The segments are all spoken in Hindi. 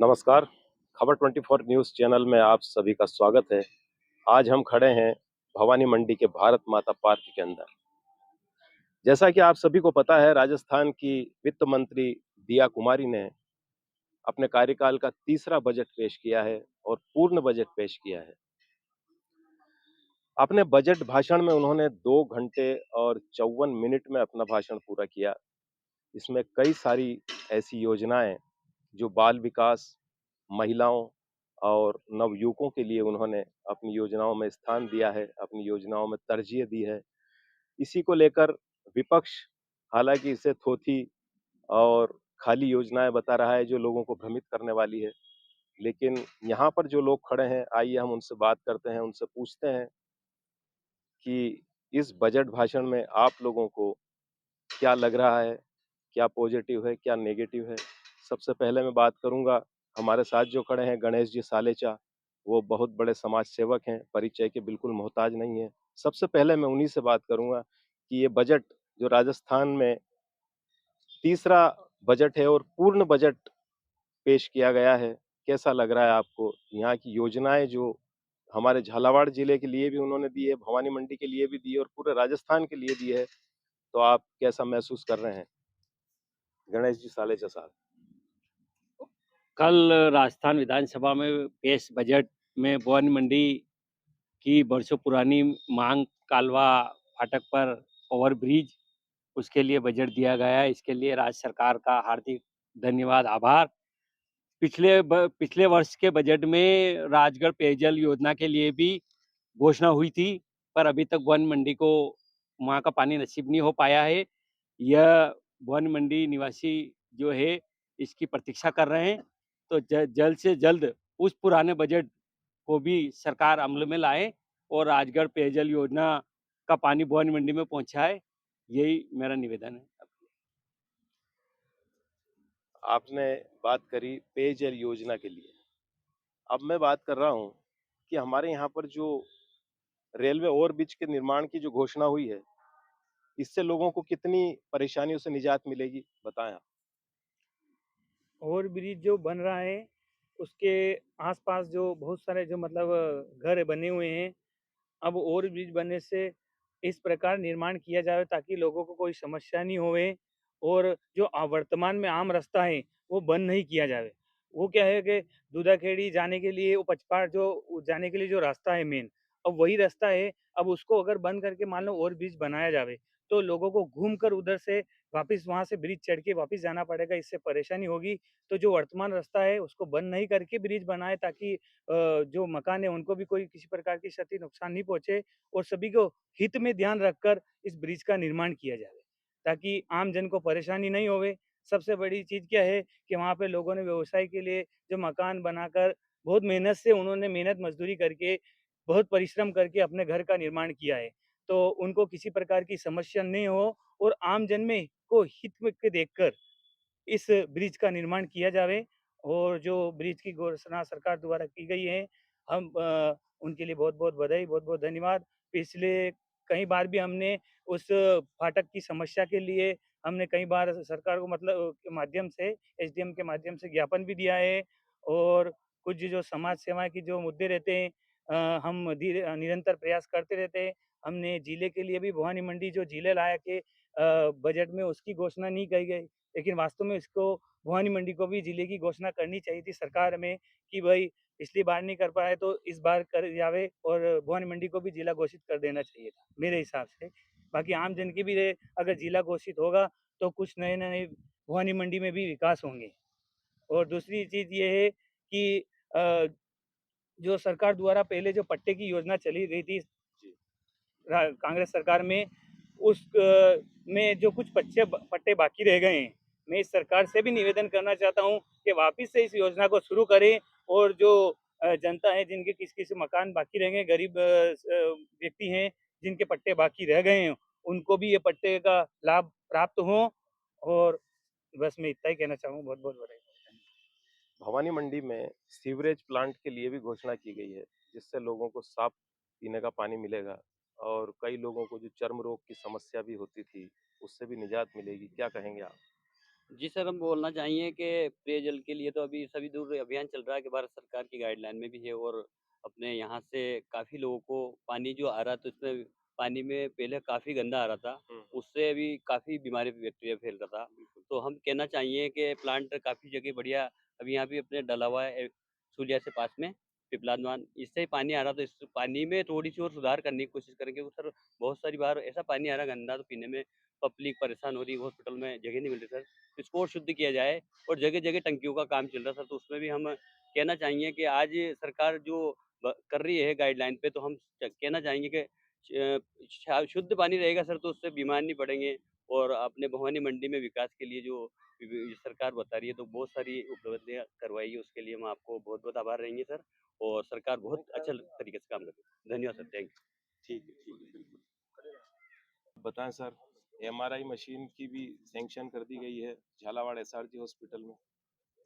नमस्कार। खबर 24 न्यूज़ चैनल में आप सभी का स्वागत है। आज हम खड़े हैं भवानी मंडी के भारत माता पार्क के अंदर। जैसा कि आप सभी को पता है, राजस्थान की वित्त मंत्री दिया कुमारी ने अपने कार्यकाल का तीसरा बजट पेश किया है और पूर्ण बजट पेश किया है। अपने बजट भाषण में उन्होंने 2 घंटे और 54 मिनट में अपना भाषण पूरा किया। इसमें कई सारी ऐसी योजनाएं जो बाल विकास, महिलाओं और नवयुवकों के लिए उन्होंने अपनी योजनाओं में स्थान दिया है, अपनी योजनाओं में तरजीह दी है। इसी को लेकर विपक्ष हालांकि इसे थोथी और खाली योजनाएं बता रहा है जो लोगों को भ्रमित करने वाली है। लेकिन यहाँ पर जो लोग खड़े हैं, आइए हम उनसे बात करते हैं, उनसे पूछते हैं कि इस बजट भाषण में आप लोगों को क्या लग रहा है, क्या पॉजिटिव है, क्या नेगेटिव है। सबसे पहले मैं बात करूंगा, हमारे साथ जो खड़े हैं गणेश जी सालेचा, वो बहुत बड़े समाज सेवक हैं, परिचय के बिल्कुल मोहताज नहीं है। सबसे पहले मैं उन्हीं से बात करूंगा कि ये बजट जो राजस्थान में तीसरा बजट है और पूर्ण बजट पेश किया गया है, कैसा लग रहा है आपको? यहाँ की योजनाएं जो हमारे झालावाड़ जिले के लिए भी उन्होंने दी है, भवानी मंडी के लिए भी दी है और पूरे राजस्थान के लिए दी है, तो आप कैसा महसूस कर रहे हैं? गणेश जी सालेचा साहब। कल राजस्थान विधानसभा में पेश बजट में भवानी मंडी की बरसों पुरानी मांग कालवा फाटक पर ओवरब्रिज उसके लिए बजट दिया गया है। इसके लिए राज्य सरकार का हार्दिक धन्यवाद, आभार। पिछले वर्ष के बजट में राजगढ़ पेयजल योजना के लिए भी घोषणा हुई थी, पर अभी तक भवानी मंडी को वहाँ का पानी नसीब नहीं हो पाया है। यह भवानी मंडी निवासी जो है इसकी प्रतीक्षा कर रहे हैं। तो जल्द से जल्द उस पुराने बजट को भी सरकार अमल में लाए और राजगढ़ पेयजल योजना का पानी भवानी मंडी में पहुंचाए। यही मेरा निवेदन है। आपने बात करी पेयजल योजना के लिए। अब मैं बात कर रहा हूँ कि हमारे यहाँ पर जो रेलवे ओवरब्रिज के निर्माण की जो घोषणा हुई है, इससे लोगों को कितनी परेशानियों से निजात मिलेगी, बताएं आप। ओवर ब्रिज जो बन रहा है उसके आसपास जो बहुत सारे जो मतलब घर बने हुए हैं। अब ओवर ब्रिज बनने से इस प्रकार निर्माण किया जाए ताकि लोगों को कोई समस्या नहीं होवे और जो वर्तमान में आम रास्ता है वो बंद नहीं किया जाए। वो क्या है कि दूधाखेड़ी जाने के लिए वो पचपाड़ जो जाने के लिए जो रास्ता है मेन, अब वही रास्ता है। अब उसको अगर बंद करके मान लो ओवर ब्रिज बनाया जावे तो लोगों को घूम कर उधर से वापस वहां से ब्रिज चढ़ के वापस जाना पड़ेगा, इससे परेशानी होगी। तो जो वर्तमान रास्ता है उसको बंद नहीं करके ब्रिज बनाए ताकि जो मकान है उनको भी कोई किसी प्रकार की क्षति नुकसान नहीं पहुंचे और सभी को हित में ध्यान रखकर इस ब्रिज का निर्माण किया जाए ताकि आम जन को परेशानी नहीं होवे। सबसे बड़ी चीज क्या है कि वहाँ पे लोगों ने व्यवसाय के लिए जो मकान बनाकर बहुत मेहनत से उन्होंने मेहनत मजदूरी करके बहुत परिश्रम करके अपने घर का निर्माण किया है, तो उनको किसी प्रकार की समस्या नहीं हो और आम जन में को हित में के देखकर इस ब्रिज का निर्माण किया जावे। और जो ब्रिज की घोषणा सरकार द्वारा की गई है, हम उनके लिए बहुत-बहुत बधाई, बहुत-बहुत धन्यवाद। पिछले कई बार भी हमने उस फाटक की समस्या के लिए हमने कई बार सरकार को मतलब के माध्यम से एसडीएम के माध्यम से ज्ञापन भी दिया है और कुछ जो समाज सेवाएँ के जो मुद्दे रहते हैं हम निरंतर प्रयास करते रहते हैं। हमने जिले के लिए भी भवानी मंडी जो जिले लायक है बजट में उसकी घोषणा नहीं की गई। लेकिन वास्तव में इसको भवानी मंडी को भी जिले की घोषणा करनी चाहिए थी सरकार में कि भाई पिछली बार नहीं कर पाए तो इस बार कर जावे और भवानी मंडी को भी जिला घोषित कर देना चाहिए था मेरे हिसाब से। बाकी आम जन की भी अगर जिला घोषित होगा तो कुछ नए नए भवानी मंडी में भी विकास होंगे। और दूसरी चीज़ ये है कि अ, जो सरकार द्वारा पहले जो पट्टे की योजना चली गई थी कांग्रेस सरकार में उस में जो कुछ पट्टे बाकी रह गए हैं, मैं इस सरकार से भी निवेदन करना चाहता हूँ कि वापस से इस योजना को शुरू करें और जो जनता है जिनके किसी मकान बाकी रह गए, गरीब व्यक्ति हैं जिनके पट्टे बाकी रह गए हैं, उनको भी ये पट्टे का लाभ प्राप्त हो। और बस मैं इतना ही कहना चाहूँगा। बहुत बहुत बधाई। भवानी मंडी में सीवरेज प्लांट के लिए भी घोषणा की गई है, जिससे लोगों को साफ पीने का पानी मिलेगा और कई लोगों को जो चर्म रोग की समस्या भी होती थी, उससे भी निजात मिलेगी। क्या कहेंगे आप? जी सर, हम बोलना चाहेंगे कि पेयजल के लिए तो अभी सभी दूर अभियान चल रहा है कि भारत सरकार की गाइडलाइन में भी है और अपने यहाँ से काफ़ी लोगों को पानी जो आ रहा था उसमें पानी में पहले काफ़ी गंदा आ रहा था, उससे अभी काफ़ी बीमारी बैक्टीरिया फैल रहा था। तो हम कहना चाहिए कि प्लांट काफ़ी जगह बढ़िया अभी यहाँ भी अपने डला हुआ है सूलिया से पास में पिपलादवान, इससे ही पानी आ रहा था, इस पानी में थोड़ी-सी और सुधार करने की कोशिश करेंगे। वो सर बहुत सारी बार ऐसा पानी आ रहा है गंदा तो पीने में पब्लिक परेशान हो रही है, हॉस्पिटल में जगह नहीं मिल रही सर। इसको और शुद्ध किया जाए और जगह-जगह टंकियों का काम चल रहा है सर, तो उसमें भी हम कहना चाहेंगे कि आज सरकार जो कर रही है गाइडलाइन पे तो हम कहना चाहेंगे कि शुद्ध पानी रहेगा सर तो उससे बीमार नहीं पड़ेंगे और अपने भवानी मंडी में विकास के लिए जो सरकार बता रही है तो बहुत सारी उपलब्धियाँ करवाई है, उसके लिए हम आपको बहुत-बहुत आभार रहेंगे सर और सरकार बहुत अच्छा तरीके से काम कर रही है। धन्यवाद सर, थैंक यू। ठीक है, बिल्कुल। बताएँ सर, एमआरआई मशीन की भी सैंक्शन कर दी गई है झालावाड़ एसआरजी हॉस्पिटल में।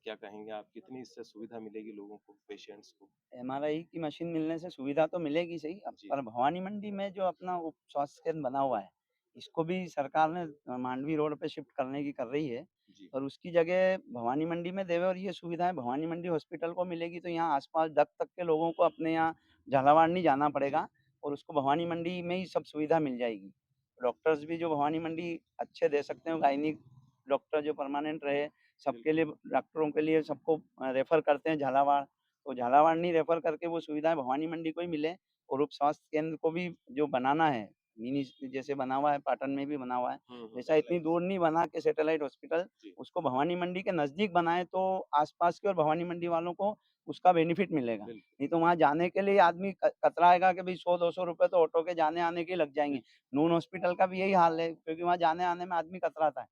क्या कहेंगे आप? कितनी इससे सुविधा मिलेगी लोगों को, पेशेंट्स को? एमआरआई की मशीन मिलने से सुविधा तो मिलेगी सही, जी। पर भवानी मंडी में जो अपना उप स्वास्थ्य केंद्र बना हुआ है, इसको भी सरकार ने मांडवी रोड पे शिफ्ट करने की कर रही है जी। और उसकी जगह भवानी मंडी में देवे और ये सुविधाएं भवानी मंडी हॉस्पिटल को मिलेगी तो यहाँ आसपास डग तक के लोगों को अपने यहाँ झालावाड़ नहीं जाना पड़ेगा और उसको भवानी मंडी में ही सब सुविधा मिल जाएगी। डॉक्टर्स भी जो भवानी मंडी अच्छे दे सकते हैं, गायनिक डॉक्टर जो परमानेंट रहे, सबके लिए डॉक्टरों के लिए सबको रेफर करते हैं झालावाड़, तो झालावाड़ नहीं रेफर करके वो सुविधाएं भवानी मंडी को ही मिले और उप स्वास्थ्य केंद्र को भी जो बनाना है मिनी जैसे बना हुआ है पाटन में भी बना हुआ है, वैसा इतनी दूर नहीं बना के सैटेलाइट हॉस्पिटल जी। उसको भवानी मंडी के नजदीक बनाए तो आसपास के और भवानी मंडी वालों को उसका बेनिफिट मिलेगा। बिल्कुल। नहीं तो वहाँ जाने के लिए आदमी कतराएगा कि भाई 100-200 रुपए तो ऑटो के जाने आने के ही लग जाएंगे। नून हॉस्पिटल का भी यही हाल है क्योंकि वहाँ जाने आने में आदमी कतराता है।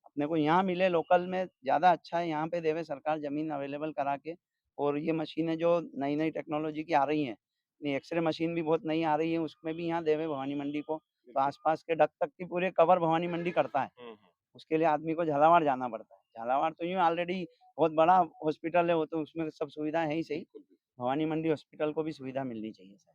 अपने को यहाँ मिले लोकल में ज़्यादा अच्छा है, यहाँ पे देवे सरकार ज़मीन अवेलेबल करा के और ये मशीनें जो नई-नई टेक्नोलॉजी की आ रही हैं, ये एक्स-रे मशीन भी बहुत नई आ रही है, उसमें भी यहाँ देवे भवानी मंडी को, तो आस-पास के डग तक की पूरे कवर भवानी मंडी करता है। उसके लिए आदमी को झालावाड़ जाना पड़ता है। झालावाड़ तो यूँ ऑलरेडी बहुत बड़ा हॉस्पिटल है, वो तो उसमें सब सुविधाएँ हैं ही सही। भवानी मंडी हॉस्पिटल को भी सुविधा मिलनी चाहिए सर।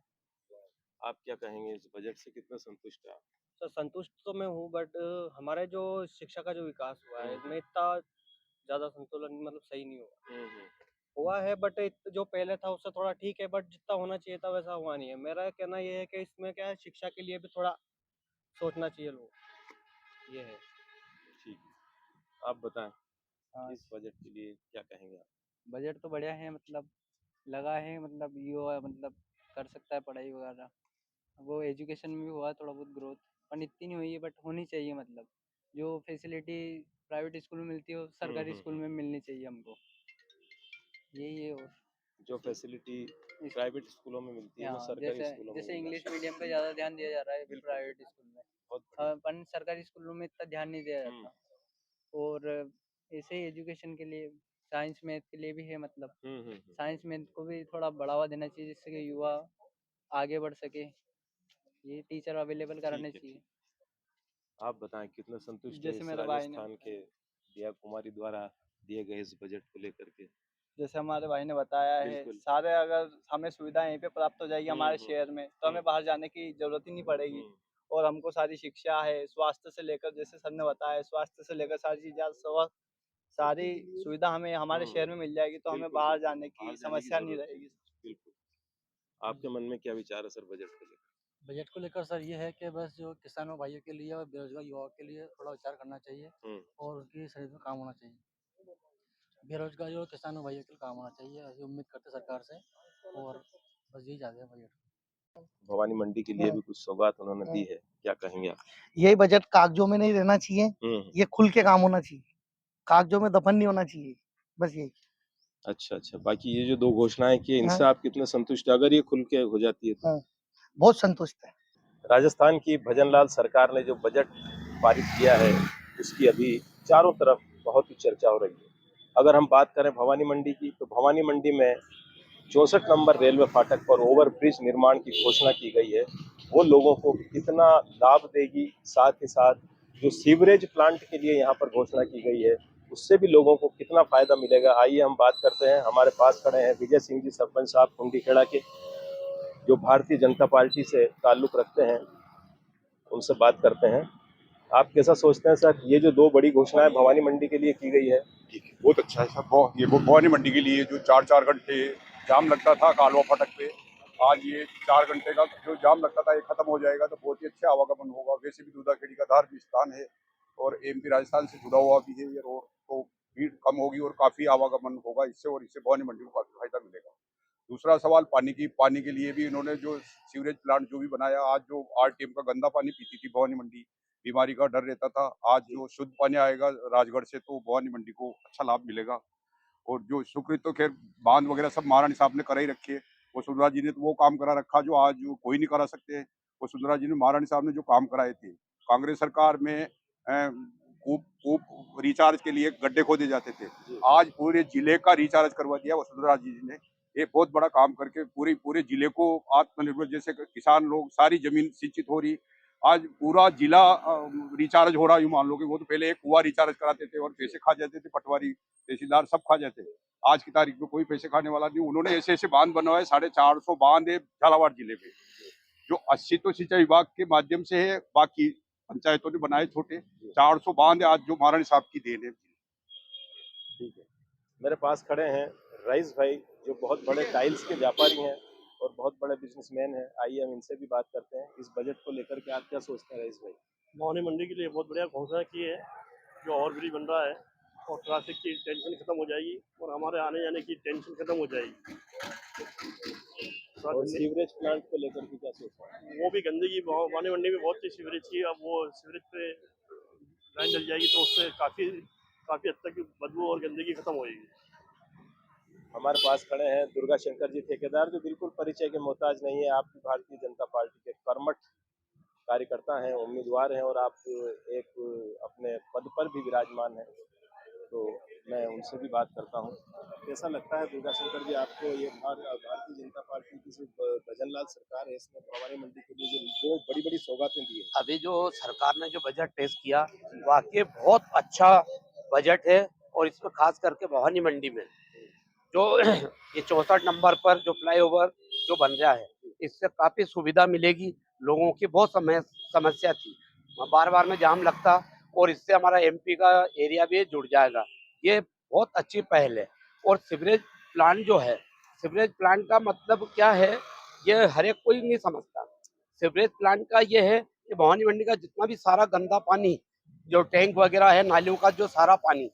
आप क्या कहेंगे इस बजट से कितना संतुष्ट हैं आप? सर संतुष्ट तो मैं हूँ बट हमारे जो शिक्षा का जो विकास हुआ है इसमें इतना ज़्यादा संतुलन मतलब सही नहीं हुआ। हुआ है बट जो पहले था उससे थोड़ा ठीक है बट जितना होना चाहिए था वैसा हुआ नहीं है। मेरा कहना ये है कि इसमें क्या है शिक्षा के लिए भी थोड़ा सोचना चाहिए लोग, ये है। ठीक है। आप बताएँ, हाँ, इस बजट के लिए क्या कहेंगे आप? बजट तो बढ़िया है मतलब लगा है मतलब युवा मतलब कर सकता है पढ़ाई वगैरह। वो एजुकेशन में भी हुआ थोड़ा बहुत ग्रोथ, पर इतनी नहीं हुई है बट होनी चाहिए मतलब। जो फैसिलिटी प्राइवेट स्कूल में मिलती है वो सरकारी स्कूल में मिलनी चाहिए हमको। यही है और जो फैसिलिटी इस प्राइवेट स्कूलों में मिलती है, वो हाँ, सरकारी जैसे स्कूलों में जैसे मिलना इंग्लिश चाहिए। मीडियम पे ज़्यादा ध्यान दिया जा रहा है बिल्कुल, प्राइवेट स्कूल में। बहुत बढ़िया। पर सरकारी स्कूलों में इतना ध्यान नहीं दिया जाता। और ऐसे ही एजुकेशन के लिए साइंस मैथ के लिए भी है मतलब। साइंस मैथ को भी थोड़ा बढ़ावा देना चाहिए जिससे कि युवा आगे बढ़ सके। ये टीचर अवेलेबल कराने ठीक है, चाहिए। ठीक। आप बताएँ कितना संतुष्ट हैं जैसे इस मेरे भाई ने राजस्थान के दिया कुमारी द्वारा दिए गए इस बजट को लेकर के? जैसे हमारे भाई ने बताया है बिल्कुल। सारे अगर हमें सुविधाएं यहीं पे प्राप्त हो जाएगी हमारे शहर में तो हमें बाहर जाने की जरूरत ही नहीं पड़ेगी। और हमको सारी शिक्षा है स्वास्थ्य से लेकर जैसे सर ने बताया स्वास्थ्य से लेकर सारी चीज़ें सारी सुविधा हमें हमारे शहर में मिल जाएगी तो हमें बिल्कुल, बाहर बिल्कुल। जाने बाहर की जाने की समस्या नहीं ज़रूरत रहेगी। बिल्कुल। आपके मन में क्या विचार है सर बजट को लेकर? बजट को लेकर सर ये है कि बस जो किसानों भाइयों के लिए और बेरोजगार युवाओं के लिए थोड़ा विचार करना चाहिए और उनकी शरीर में काम होना चाहिए। बेरोजगारी और किसानों भाइयों के लिए काम होना चाहिए ऐसी उम्मीद करते सरकार से और बस यही चाहते हैं बजट। भवानी मंडी के लिए भी कुछ सौगात उन्होंने दी है, क्या कहेंगे आप? यही बजट कागजों में नहीं रहना चाहिए, ये खुल के काम होना चाहिए, कागजों में दफन नहीं होना चाहिए, बस यही। अच्छा, अच्छा। बाकी ये जो 2 घोषणाएँ की इनसे आप कितने संतुष्ट हैं? अगर ये खुल के हो जाती है तो? हाँ, बहुत संतुष्ट है। राजस्थान की भजनलाल सरकार ने जो बजट पारित किया है, उसकी अभी चारों तरफ बहुत ही चर्चा हो रही है। अगर हम बात करें भवानी मंडी की, तो भवानी मंडी में 64 नंबर रेलवे फाटक पर ओवरब्रिज निर्माण की घोषणा की गई है। वो लोगों को कितना लाभ देगी, साथ ही साथ जो सीवरेज प्लांट के लिए यहाँ पर घोषणा की गई है, उससे भी लोगों को कितना फ़ायदा मिलेगा। आइए हम बात करते हैं, हमारे पास खड़े हैं विजय सिंह जी सरपंच साहब कुंडीखेड़ा के, जो भारतीय जनता पार्टी से ताल्लुक़ रखते हैं, उनसे बात करते हैं। आप कैसा सोचते हैं सर, ये जो 2 बड़ी घोषणाएँ भवानी मंडी के लिए की गई है? ठीक है, बहुत अच्छा है सर। ये भवानी मंडी के लिए जो 4-4 घंटे जाम लगता था कालवा फाटक पे, आज ये 4 घंटे का जो जाम लगता था ये खत्म हो जाएगा, तो बहुत ही अच्छा आवागमन होगा। वैसे भी दूधाखेड़ी का धार्मिक स्थान है और एमपी राजस्थान से जुड़ा हुआ भी है ये रोड, तो भीड़ कम होगी और काफी आवागमन होगा इससे, और इससे भवानी मंडी को काफी फायदा मिलेगा। दूसरा सवाल पानी के लिए भी इन्होंने जो सीवरेज प्लांट जो भी बनाया, आज जो आरटीएम का गंदा पानी पीती थी भवानी मंडी, बीमारी का डर रहता था, आज जो शुद्ध पानी आएगा राजगढ़ से तो भवानी मंडी को अच्छा लाभ मिलेगा। और जो स्वीकृत तो खैर बांध वगैरह सब महारानी साहब ने करा ही रखे, वो सुंदरा जी ने तो वो काम करा रखा जो आज जो कोई नहीं करा सकते। वो सुंदरा जी ने महारानी साहब ने जो काम कराए थे, कांग्रेस सरकार में कूप कूप रिचार्ज के लिए गड्ढे खोदे जाते थे, आज पूरे जिले का रिचार्ज करवा दिया वो सुंदरा जी ने। ये बहुत बड़ा काम करके पूरे जिले को आत्मनिर्भर, जैसे किसान लोग सारी जमीन सिंचित हो रही, आज पूरा जिला रिचार्ज हो रहा है। यूं मान लो कि वो तो पहले एक कुआं रिचार्ज कराते थे और पैसे खा जाते थे, पटवारी तहसीलदार सब खा जाते थे। आज की तारीख में कोई पैसे खाने वाला नहीं। उन्होंने ऐसे ऐसे बांध बनवाए, 450 बांध है झालावाड़ जिले में, जो 80 तो सिंचाई विभाग के माध्यम से है, बाकी पंचायतों ने बनाए छोटे। 400 बांध है आज जो महारानी साहब की देन है। ठीक है। मेरे पास खड़े हैं रईस भाई, जो बहुत बड़े टाइल्स के व्यापारी हैं और बहुत बड़े बिजनेसमैन हैं। आइए हम इनसे भी बात करते हैं इस बजट को लेकर के। आप क्या सोचते हैं रईस भाई? भवानी मंडी के लिए बहुत बढ़िया घोषणा की है, जो ओवरब्रिज बन रहा है और ट्रैफिक की टेंशन खत्म हो जाएगी और हमारे आने जाने की टेंशन खत्म हो जाएगी। और सीवरेज प्लांट को लेकर के क्या सोचते हैं? वो भी गंदगी भवानी मंडी में बहुत थी सीवरेज की, अब वो सीवरेज पे लाइन डल जाएगी तो उससे काफ़ी हद तक बदबू और गंदगी खत्म होगी। हमारे पास खड़े हैं दुर्गा शंकर जी ठेकेदार, जो बिल्कुल परिचय के मोहताज नहीं है। आप भारतीय जनता पार्टी के कर्मठ कार्यकर्ता हैं, उम्मीदवार हैं और आप एक अपने पद पर भी विराजमान हैं, तो मैं उनसे भी बात करता हूं। कैसा लगता है दुर्गा शंकर जी आपको, ये भारतीय जनता पार्टी की जो भजनलाल सरकार है, इसने भवानी मंडी के लिए जो बड़ी बड़ी सौगातें दी है? अभी जो सरकार ने जो बजट पेश किया वाकई बहुत अच्छा बजट है, और इसमें खास करके भवानी मंडी में जो ये 64 नंबर पर जो फ्लाईओवर जो बन रहा है, इससे काफी सुविधा मिलेगी। लोगों की बहुत समस्या थी, बार बार में जाम लगता, और इससे हमारा एमपी का एरिया भी जुड़ जाएगा। ये बहुत अच्छी पहल है। और सीवरेज प्लांट जो है, सीवरेज प्लांट का मतलब क्या है ये हर एक कोई नहीं समझता। सीवरेज प्लांट का ये है कि भवानी मंडी का जितना भी सारा गंदा पानी जो टैंक वगैरह है, नालियों का जो सारा पानी,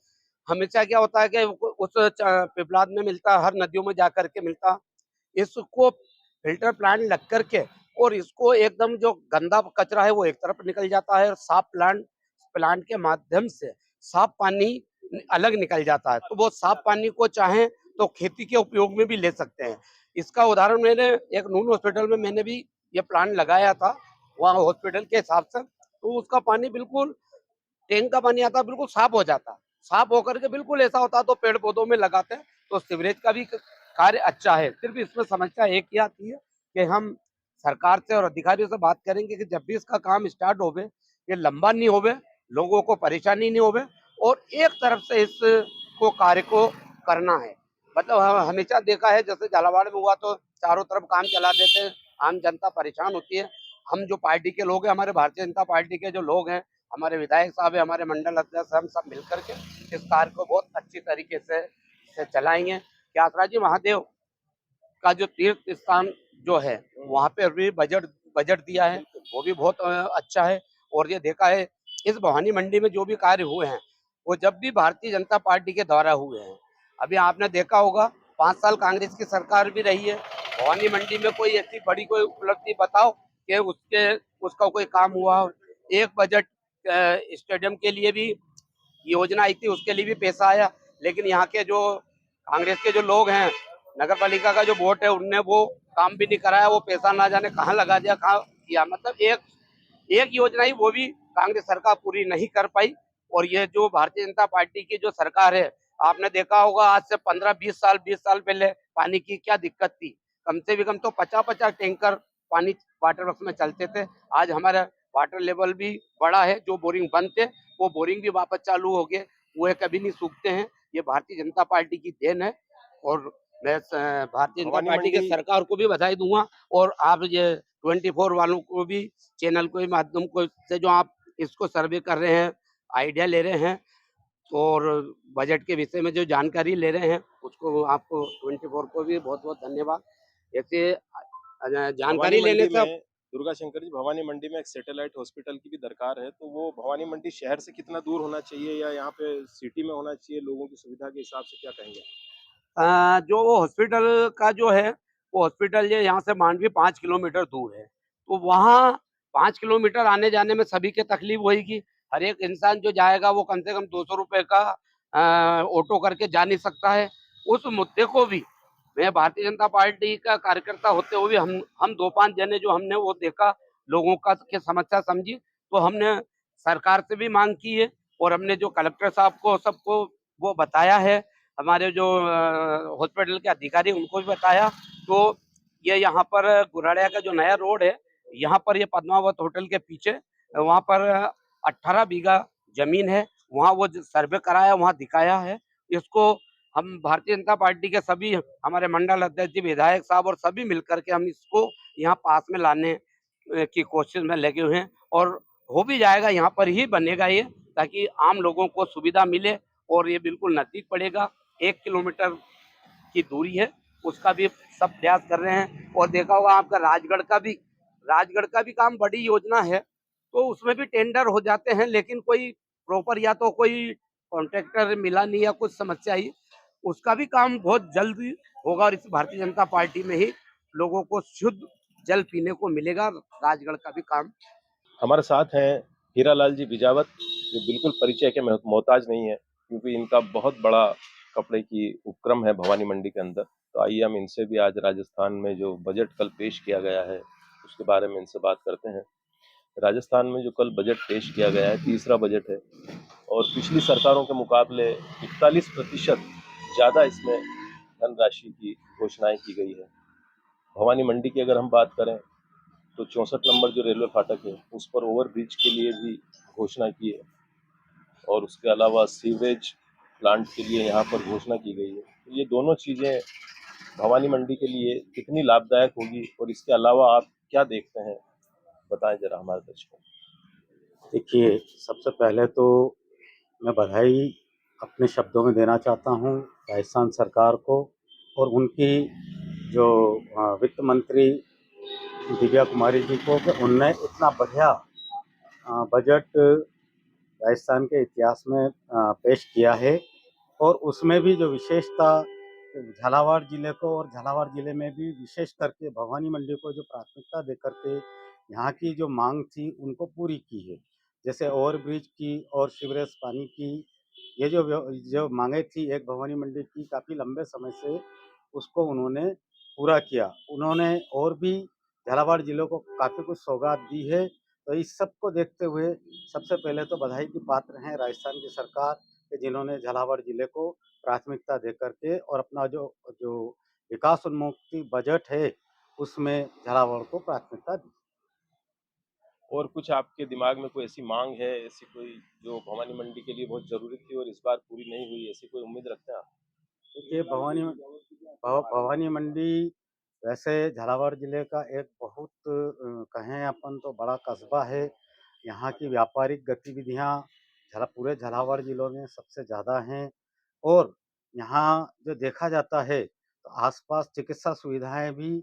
हमेशा क्या होता है कि उस पिपलाद में मिलता, हर नदियों में जा करके मिलता, इसको फिल्टर प्लांट लग करके और इसको एकदम जो गंदा कचरा है वो एक तरफ निकल जाता है, और साफ प्लांट के माध्यम से साफ पानी अलग निकल जाता है। तो वो साफ पानी को चाहें तो खेती के उपयोग में भी ले सकते हैं। इसका उदाहरण मैंने एक नून हॉस्पिटल में मैंने भी ये प्लांट लगाया था, वहाँ हॉस्पिटल के हिसाब से, तो उसका पानी बिल्कुल टैंक का पानी आता, बिल्कुल साफ हो जाता, साफ होकर के बिल्कुल ऐसा होता, तो पेड़ पौधों में लगाते हैं। तो सीवरेज का भी कार्य अच्छा है। सिर्फ इसमें समस्या एक ही आती है कि हम सरकार से और अधिकारियों से बात करेंगे कि जब भी इसका काम स्टार्ट होवे, ये लंबा नहीं होवे, लोगों को परेशानी नहीं होवे, और एक तरफ से इसको कार्य को करना है। मतलब हमेशा देखा है जैसे झालावाड़ में हुआ तो चारों तरफ काम चला देते हैं, आम जनता परेशान होती है। हम जो पार्टी के लोग हैं, हमारे भारतीय जनता पार्टी के जो लोग हैं, हमारे विधायक साहब है, हमारे मंडल अध्यक्ष, हम सब मिलकर के इस कार्य को बहुत अच्छी तरीके से चलाएंगे। त्यागराज महादेव का जो तीर्थ स्थान जो है, वहाँ पे भी बजट दिया है, वो भी बहुत अच्छा है। और ये देखा है इस भवानी मंडी में जो भी कार्य हुए हैं, वो जब भी भारतीय जनता पार्टी के द्वारा हुए हैं। अभी आपने देखा होगा 5 साल कांग्रेस की सरकार भी रही है, भवानी मंडी में कोई ऐसी बड़ी कोई उपलब्धि बताओ कि उसका कोई काम हुआ। एक बजट स्टेडियम के लिए भी योजना आई थी, उसके लिए भी पैसा आया, लेकिन यहाँ के जो कांग्रेस के जो लोग हैं, नगर पालिका का जो वोट है, उनने वो काम भी नहीं कराया, वो पैसा ना जाने कहाँ लगा दिया, कहाँ किया। मतलब एक योजना ही वो भी कांग्रेस सरकार पूरी नहीं कर पाई। और ये जो भारतीय जनता पार्टी की जो सरकार है, आपने देखा होगा आज से 15-20 साल पहले पानी की क्या दिक्कत थी। कम से भी कम तो 50-50 टैंकर पानी वाटर वर्क्स में चलते थे। आज हमारा वाटर लेवल भी बढ़ा है, जो बोरिंग बंद थे वो बोरिंग भी वापस चालू हो गए, वो कभी नहीं सूखते हैं। ये भारतीय जनता पार्टी की देन है, और मैं भारतीय जनता पार्टी की सरकार को भी बधाई दूंगा। और आप ये 24 वालों को भी, चैनल को माध्यम को से जो आप इसको सर्वे कर रहे हैं, आइडिया ले रहे हैं और बजट के विषय में जो जानकारी ले रहे हैं उसको आपको 24 को भी बहुत-बहुत धन्यवाद। ऐसे जानकारी भवानी लेने मंडी से में दुर्गा शंकर जी, भवानी मंडी में एक सैटेलाइट हॉस्पिटल की भी दरकार है, तो वो भवानी मंडी शहर से कितना दूर होना चाहिए या यहाँ पे सिटी में होना चाहिए? लोगों की सुविधा के हिसाब से क्या कहेंगे? जो वो हॉस्पिटल का जो है, वो हॉस्पिटल जो यहाँ से मांडवी 5 किलोमीटर दूर है। तो वहाँ 5 किलोमीटर आने-जाने में सभी के तकलीफ होएगी। हर एक इंसान जो जाएगा वो कम से कम 200 रुपए का ऑटो करके जा नहीं सकता है। उस मुद्दे को भी मैं भारतीय जनता पार्टी का कार्यकर्ता होते हुए भी हम 2-5 जने जो हमने वो देखा, लोगों का की समस्या समझी, तो हमने सरकार से भी माँग की है और हमने जो कलेक्टर साहब को सबको वो बताया है। हमारे जो हॉस्पिटल के अधिकारी उनको भी बताया। तो ये यहाँ पर गुराड़िया का जो नया रोड है, यहाँ पर ये पद्मावत होटल के पीछे वहाँ पर 18 बीघा ज़मीन है, वहाँ वो ज सर्वे कराया, वहाँ दिखाया है। इसको हम भारतीय जनता पार्टी के सभी हमारे मंडल अध्यक्ष जी, विधायक साहब और सभी मिलकर के हम इसको यहाँ पास में लाने की कोशिश में लगे हुए हैं और हो भी जाएगा, यहाँ पर ही बनेगा ये, ताकि आम लोगों को सुविधा मिले और ये बिल्कुल नज़दीक पड़ेगा। 1 किलोमीटर की दूरी है, उसका भी सब प्रयास कर रहे हैं और देखा होगा आपका राजगढ़ का भी काम बड़ी योजना है, तो उसमें भी टेंडर हो जाते हैं, लेकिन कोई प्रॉपर या तो कोई कॉन्ट्रैक्टर मिला नहीं या कुछ समस्या आई, उसका भी काम बहुत जल्दी होगा और इस भारतीय जनता पार्टी में ही लोगों को शुद्ध जल पीने को मिलेगा। राजगढ़ का भी काम हमारे साथ हैं हीरालाल जी बिजावत, जो बिल्कुल परिचय के मोहताज नहीं है, क्योंकि इनका बहुत बड़ा कपड़े की उपक्रम है भवानी मंडी के अंदर। तो आइए हम इनसे भी आज राजस्थान में जो बजट कल पेश किया गया है उसके बारे में इनसे बात करते हैं। राजस्थान में जो कल बजट पेश किया गया है, तीसरा बजट है और पिछली सरकारों के मुकाबले 41% ज़्यादा इसमें धनराशि की घोषणाएं की गई है। भवानी मंडी की अगर हम बात करें तो 64 नंबर जो रेलवे फाटक है उस पर ओवर ब्रिज के लिए भी घोषणा की है और उसके अलावा सीवरेज प्लांट के लिए यहाँ पर घोषणा की गई है। तो ये दोनों चीज़ें भवानी मंडी के लिए कितनी लाभदायक होगी और इसके अलावा आप क्या देखते हैं, बताएं जरा हमारे दर्शकों को। देखिए, सबसे पहले तो मैं बधाई अपने शब्दों में देना चाहता हूँ राजस्थान सरकार को और उनकी जो वित्त मंत्री दिव्या कुमारी जी को कि उनने इतना बढ़िया बजट राजस्थान के इतिहास में पेश किया है और उसमें भी जो विशेषता झालावाड़ ज़िले को और झालावाड़ ज़िले में भी विशेष करके भवानी मंडी को जो प्राथमिकता दे करके यहाँ की जो मांग थी उनको पूरी की है। जैसे ओवर ब्रिज की और सीवरेज पानी की, ये जो मांगे थी एक भवानी मंडी की काफ़ी लंबे समय से, उसको उन्होंने पूरा किया। उन्होंने और भी झालावाड़ ज़िले को काफ़ी कुछ सौगात दी है। तो इस सब को देखते हुए सबसे पहले तो बधाई की पात्र हैं राजस्थान की सरकार कि जिन्होंने झालावाड़ ज़िले को प्राथमिकता दे करके और अपना जो विकास उन्मुखी बजट है उसमें झालावाड़ को प्राथमिकता दी। और कुछ आपके दिमाग में कोई ऐसी मांग है, ऐसी कोई जो भवानी मंडी के लिए बहुत जरूरी थी और इस बार पूरी नहीं हुई, ऐसी कोई उम्मीद रखते हैं आप? देखिए, भवानी मंडी वैसे झालावाड़ ज़िले का एक बहुत कहें अपन तो बड़ा कस्बा है। यहाँ की व्यापारिक गतिविधियाँ पूरे झालावाड़ ज़िलों में सबसे ज़्यादा हैं और यहाँ जो देखा जाता है तो आसपास चिकित्सा सुविधाएं भी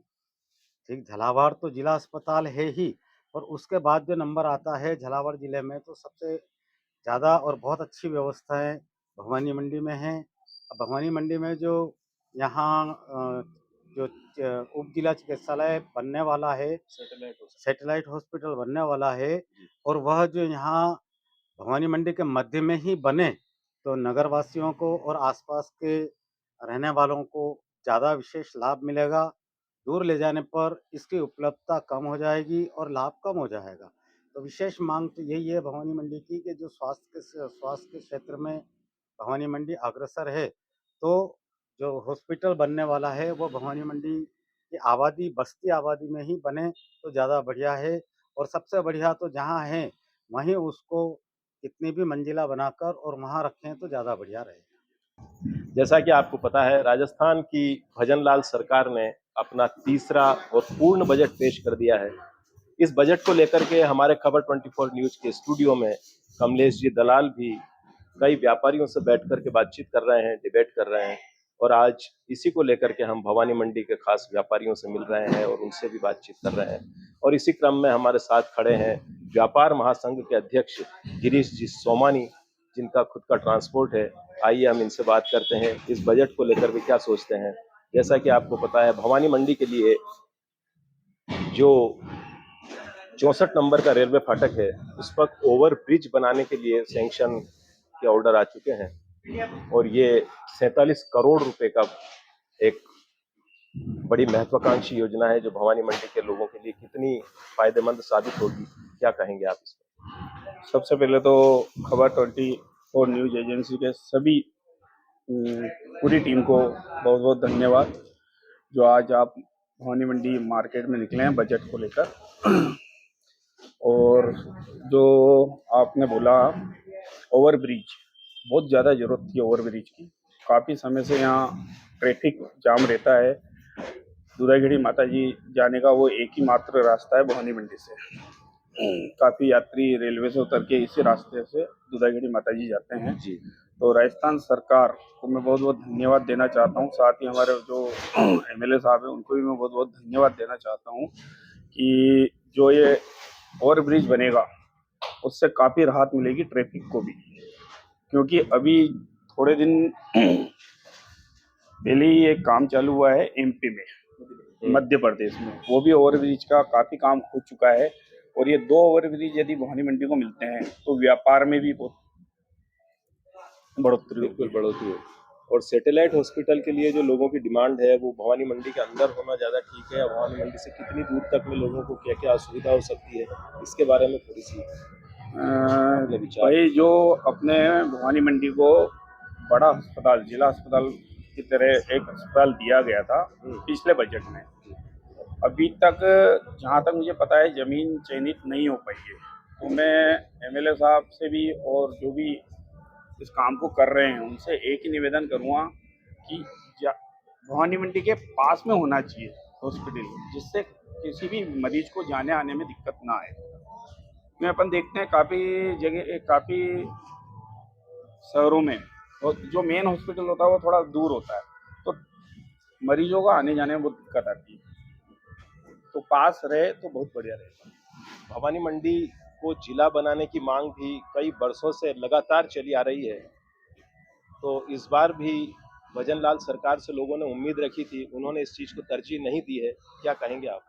ठीक, झालावाड़ तो जिला अस्पताल है ही और उसके बाद जो नंबर आता है झालावाड़ ज़िले में तो सबसे ज़्यादा और बहुत अच्छी व्यवस्थाएं भवानी मंडी में हैं। भवानी मंडी में जो यहाँ जो उप जिला चिकित्सालय बनने वाला है, सैटेलाइट हॉस्पिटल बनने वाला है और वह जो यहाँ भवानी मंडी के मध्य में ही बने तो नगरवासियों को और आसपास के रहने वालों को ज़्यादा विशेष लाभ मिलेगा। दूर ले जाने पर इसकी उपलब्धता कम हो जाएगी और लाभ कम हो जाएगा। तो विशेष मांग तो यही है भवानी मंडी की कि जो स्वास्थ्य के क्षेत्र में भवानी मंडी अग्रसर है, तो जो हॉस्पिटल बनने वाला है वो भवानी मंडी की बस्ती आबादी में ही बने तो ज़्यादा बढ़िया है और सबसे बढ़िया तो जहाँ है वहीं उसको कितनी भी मंजिला बनाकर और वहाँ रखें तो ज़्यादा बढ़िया रहेगा। जैसा कि आपको पता है, राजस्थान की भजनलाल सरकार ने अपना तीसरा और पूर्ण बजट पेश कर दिया है इस बजट को लेकर के हमारे खबर 24 न्यूज के स्टूडियो में कमलेश जी दलाल भी कई व्यापारियों से बैठ करके बातचीत कर रहे हैं, डिबेट कर रहे हैं और आज इसी को लेकर के हम भवानी मंडी के खास व्यापारियों से मिल रहे हैं और उनसे भी बातचीत कर रहे हैं। और इसी क्रम में हमारे साथ खड़े हैं व्यापार महासंघ के अध्यक्ष गिरीश जी सोमानी, जिनका खुद का ट्रांसपोर्ट है। आइए हम इनसे बात करते हैं, इस बजट को लेकर वे क्या सोचते हैं। जैसा कि आपको पता है, भवानी मंडी के लिए जो 64 नंबर का रेलवे फाटक है, उस पर ओवर ब्रिज बनाने के लिए सैंक्शन के ऑर्डर आ चुके हैं और ये 47 करोड़ रुपए का एक बड़ी महत्वाकांक्षी योजना है जो भवानी मंडी के लोगों के लिए कितनी फायदेमंद साबित होगी, क्या कहेंगे आप इसमें? सबसे पहले तो खबर 24 न्यूज एजेंसी के सभी पूरी टीम को बहुत बहुत धन्यवाद जो आज आप भवानी मंडी मार्केट में निकले हैं बजट को लेकर। और जो आपने बोला ओवर ब्रिज, बहुत ज़्यादा ज़रूरत थी ओवर ब्रिज की। काफ़ी समय से यहाँ ट्रैफिक जाम रहता है। दुधाखेड़ी माता जी जाने का वो एक ही मात्र रास्ता है भवानी मंडी से। काफ़ी यात्री रेलवे से उतर के इसी रास्ते से दुधाखेड़ी माता जी जाते हैं जी। तो राजस्थान सरकार को मैं बहुत बहुत धन्यवाद देना चाहता हूँ। साथ ही हमारे जो एमएलए साहब हैं उनको भी मैं बहुत बहुत धन्यवाद देना चाहता हूँ कि जो ये ओवर ब्रिज बनेगा उससे काफ़ी राहत मिलेगी ट्रैफिक को भी, क्योंकि अभी थोड़े दिन पहले ही एक काम चालू हुआ है एमपी में, मध्य प्रदेश में, वो भी ओवर ब्रिज का काफ़ी काम हो चुका है। और ये 2 ओवर ब्रिज यदि भवानी मंडी को मिलते हैं तो व्यापार में भी बहुत बढ़ोतरी हो। और सैटेलाइट हॉस्पिटल के लिए जो लोगों की डिमांड है वो भवानी मंडी के अंदर होना ज़्यादा ठीक है या भवानी मंडी से कितनी दूर तक में लोगों को क्या क्या असुविधा हो सकती है, इसके बारे में थोड़ी सी भाई जो अपने भवानी मंडी को बड़ा अस्पताल, जिला अस्पताल की तरह एक अस्पताल दिया गया था पिछले बजट में, अभी तक जहाँ तक मुझे पता है ज़मीन चयनित नहीं हो पाई है। तो मैं एमएलए साहब से भी और जो भी इस काम को कर रहे हैं उनसे एक ही निवेदन करूँगा कि भवानी मंडी के पास में होना चाहिए हॉस्पिटल, जिससे किसी भी मरीज को जाने आने में दिक्कत ना आए। में अपन देखते हैं काफ़ी जगह, काफ़ी शहरों में और जो मेन हॉस्पिटल होता है वो थोड़ा दूर होता है, तो मरीजों को आने जाने में बहुत दिक्कत आती है। तो पास रहे तो बहुत बढ़िया रहेगा। भवानी मंडी को जिला बनाने की मांग भी कई वर्षों से लगातार चली आ रही है, तो इस बार भी भजनलाल सरकार से लोगों ने उम्मीद रखी थी, उन्होंने इस चीज़ को तरजीह नहीं दी है, क्या कहेंगे आप?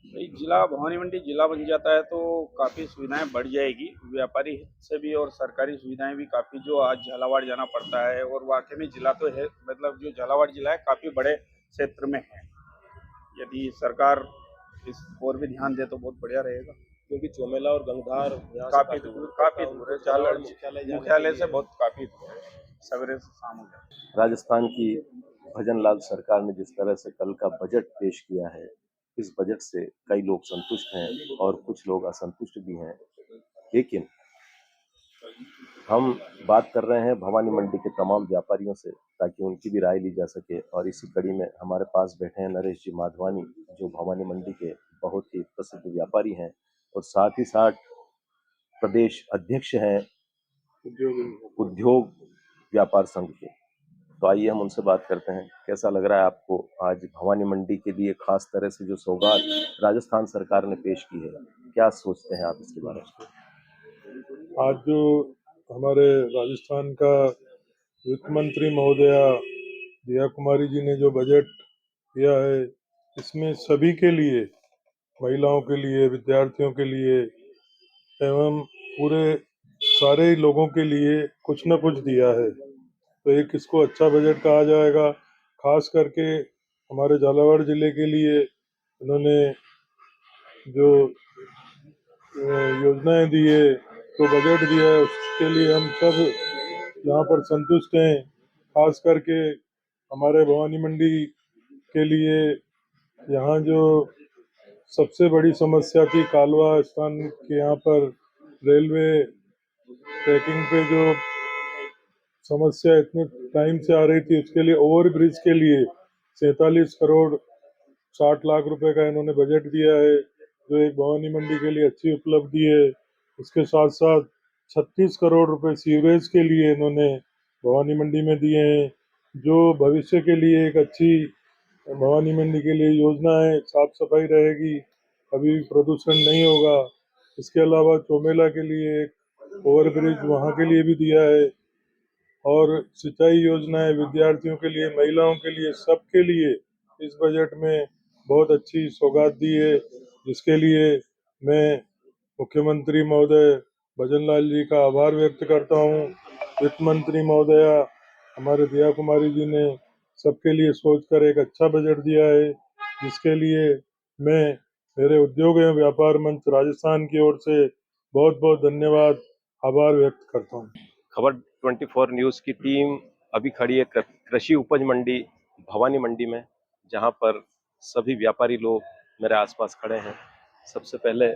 भाई जिला भवानी मंडी जिला बन जाता है तो काफ़ी सुविधाएं बढ़ जाएगी, व्यापारी से भी और सरकारी सुविधाएं भी काफ़ी। जो आज झालावाड़ जाना पड़ता है और वाकई में जिला तो है, मतलब जो झालावाड़ जिला है काफ़ी बड़े क्षेत्र में है। यदि सरकार इस और भी ध्यान दे तो बहुत बढ़िया रहेगा, क्योंकि चोमेला और गंगधार काफ़ी दूर है, मुख्यालय से बहुत काफ़ी दूर है, सवेरे से शाम हो जाए। राजस्थान की भजनलाल सरकार ने जिस तरह से कल का बजट पेश किया है, इस बजट से कई लोग संतुष्ट हैं और कुछ लोग असंतुष्ट भी हैं, लेकिन हम बात कर रहे हैं भवानी मंडी के तमाम व्यापारियों से ताकि उनकी भी राय ली जा सके। और इसी कड़ी में हमारे पास बैठे हैं नरेश जी माधवानी, जो भवानी मंडी के बहुत ही प्रसिद्ध व्यापारी हैं और साथ ही साथ प्रदेश अध्यक्ष हैं उद्योग व्यापार संघ के। तो आइए हम उनसे बात करते हैं, कैसा लग रहा है आपको आज भवानी मंडी के लिए खास तरह से जो सौगात राजस्थान सरकार ने पेश की है, क्या सोचते हैं आप इसके बारे में? आज जो हमारे राजस्थान का वित्त मंत्री महोदया दिया कुमारी जी ने जो बजट दिया है, इसमें सभी के लिए, महिलाओं के लिए, विद्यार्थियों के लिए एवं पूरे सारे लोगों के लिए कुछ न कुछ दिया है। तो एक इसको अच्छा बजट कहा जाएगा। खास करके हमारे झालावाड़ जिले के लिए इन्होंने जो योजनाएं दी है, तो बजट दिया है, उसके लिए हम सब यहाँ पर संतुष्ट हैं। खास करके हमारे भवानी मंडी के लिए यहाँ जो सबसे बड़ी समस्या थी कालवा स्थान के, यहाँ पर रेलवे ट्रैकिंग पे जो समस्या इतने टाइम से आ रही थी, उसके लिए ओवर ब्रिज के लिए 47 करोड़ 60 लाख रुपए का इन्होंने बजट दिया है। जो एक भवानी मंडी के लिए अच्छी उपलब्धि है। उसके साथ साथ 36 करोड़ रुपए सीवरेज के लिए इन्होंने भवानी मंडी में दिए हैं, जो भविष्य के लिए एक अच्छी भवानी मंडी के लिए योजना है। साफ सफाई रहेगी, अभी प्रदूषण नहीं होगा। इसके अलावा चौमेला के लिए एक ओवरब्रिज वहाँ के लिए भी दिया है, और सिंचाई योजनाएं विद्यार्थियों के लिए, महिलाओं के लिए, सबके लिए इस बजट में बहुत अच्छी सौगात दी है, जिसके लिए मैं मुख्यमंत्री महोदय भजन लाल जी का आभार व्यक्त करता हूँ। वित्त मंत्री महोदया हमारे दिया कुमारी जी ने सबके लिए सोचकर एक अच्छा बजट दिया है, जिसके लिए मैं मेरे उद्योग एवं व्यापार मंच राजस्थान की ओर से बहुत बहुत धन्यवाद, आभार व्यक्त करता हूँ। खबर 24 न्यूज़ की टीम अभी खड़ी है कृषि उपज मंडी भवानी मंडी में, जहां पर सभी व्यापारी लोग मेरे आसपास खड़े हैं। सबसे पहले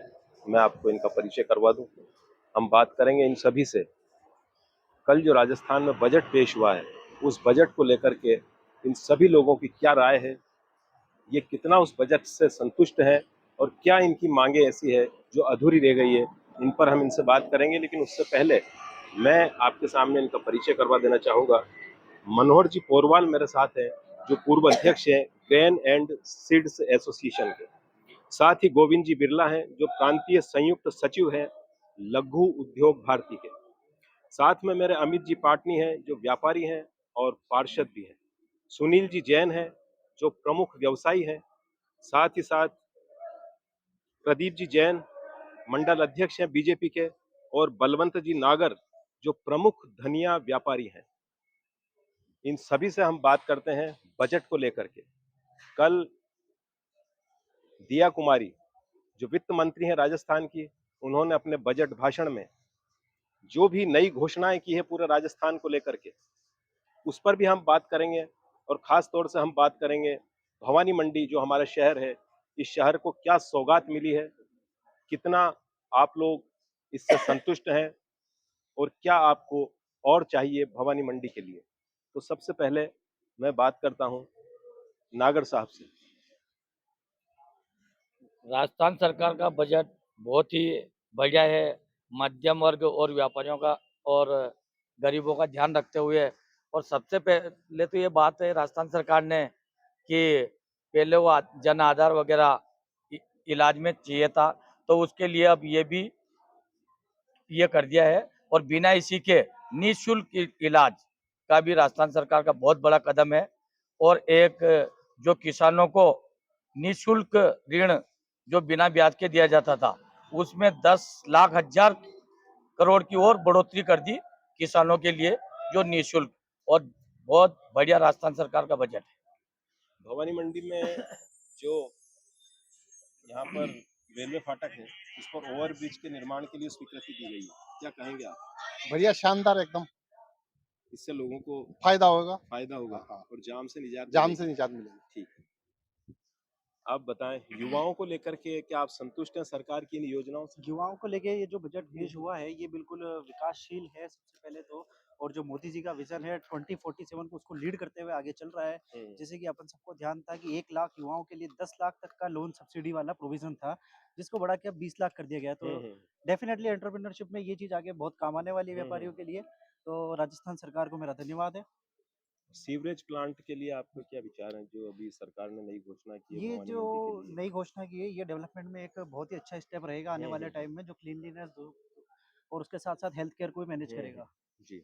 मैं आपको इनका परिचय करवा दूं। हम बात करेंगे इन सभी से। कल जो राजस्थान में बजट पेश हुआ है, उस बजट को लेकर के इन सभी लोगों की क्या राय है, ये कितना उस बजट से संतुष्ट हैं और क्या इनकी मांगे ऐसी है जो अधूरी रह गई है, इन पर हम इनसे बात करेंगे। लेकिन उससे पहले मैं आपके सामने इनका परिचय करवा देना चाहूँगा। मनोहर जी पोरवाल मेरे साथ हैं, जो पूर्व अध्यक्ष हैं ग्रेन एंड सीड्स एसोसिएशन के। साथ ही गोविंद जी बिरला हैं, जो प्रांतीय संयुक्त सचिव हैं लघु उद्योग भारती के। साथ में मेरे अमित जी पाटनी हैं, जो व्यापारी हैं और पार्षद भी हैं। सुनील जी जैन हैं, जो प्रमुख व्यवसायी हैं। साथ ही साथ प्रदीप जी जैन मंडल अध्यक्ष हैं बीजेपी के, और बलवंत जी नागर जो प्रमुख धनिया व्यापारी हैं। इन सभी से हम बात करते हैं बजट को लेकर के। कल दिया कुमारी जो वित्त मंत्री हैं राजस्थान की, उन्होंने अपने बजट भाषण में जो भी नई घोषणाएं की है पूरे राजस्थान को लेकर के, उस पर भी हम बात करेंगे। और खास तौर से हम बात करेंगे भवानी मंडी जो हमारा शहर है, इस शहर को क्या सौगात मिली है, कितना आप लोग इससे संतुष्ट हैं और क्या आपको और चाहिए भवानी मंडी के लिए। तो सबसे पहले मैं बात करता हूं नागर साहब से। राजस्थान सरकार का बजट बहुत ही बढ़िया है। मध्यम वर्ग और व्यापारियों का और गरीबों का ध्यान रखते हुए, और सबसे पहले तो ये बात है राजस्थान सरकार ने कि पहले वो जन आधार वगैरह इलाज में चाहिए था, तो उसके लिए अब ये भी ये कर दिया है। और बिना इसी के निःशुल्क इलाज का भी राजस्थान सरकार का बहुत बड़ा कदम है। और एक जो किसानों को निःशुल्क ऋण जो बिना ब्याज के दिया जाता था, उसमें 10 लाख हजार करोड़ की और बढ़ोतरी कर दी किसानों के लिए, जो निःशुल्क। और बहुत बढ़िया राजस्थान सरकार का बजट है। भवानी मंडी में जो यहाँ पर रेलवे फाटक है, उस पर ओवरब्रिज के निर्माण के लिए स्वीकृति दी गई है, क्या कहेंगे आप? बढ़िया, शानदार एकदम। इससे लोगों को फायदा होगा। फायदा होगा और जाम से निजात मिलेगी। ठीक है। आप बताएं, युवाओं को लेकर के क्या आप संतुष्ट हैं सरकार की इन योजनाओं से? युवाओं को लेके ये जो बजट पेश हुआ है, ये बिल्कुल विकासशील है सबसे पहले तो। और जो मोदी जी का विजन है 2047 को, उसको लीड करते हुए आगे चल रहा है। जैसे कि अपन सबको ध्यान था कि 1 लाख युवाओं के लिए 10 लाख तक का लोन सब्सिडी वाला प्रोविजन था, जिसको बढ़ा के अब 20 लाख कर दिया गया। तो डेफिनेटली एंटरप्रेन्योरशिप में ये चीज आगे बहुत काम आने वाली है व्यापारियों के लिए। तो राजस्थान सरकार को मेरा धन्यवाद है। सीवरेज प्लांट के लिए आपको क्या विचार है, जो अभी सरकार ने नई घोषणा की है? ये भवानी जो मंडी के लिए नई घोषणा की है, ये डेवलपमेंट में एक बहुत ही अच्छा स्टेप रहेगा आने वाले टाइम में, जो क्लीनलीनेस और उसके साथ साथ हेल्थ केयर को भी मैनेज करेगा। जी,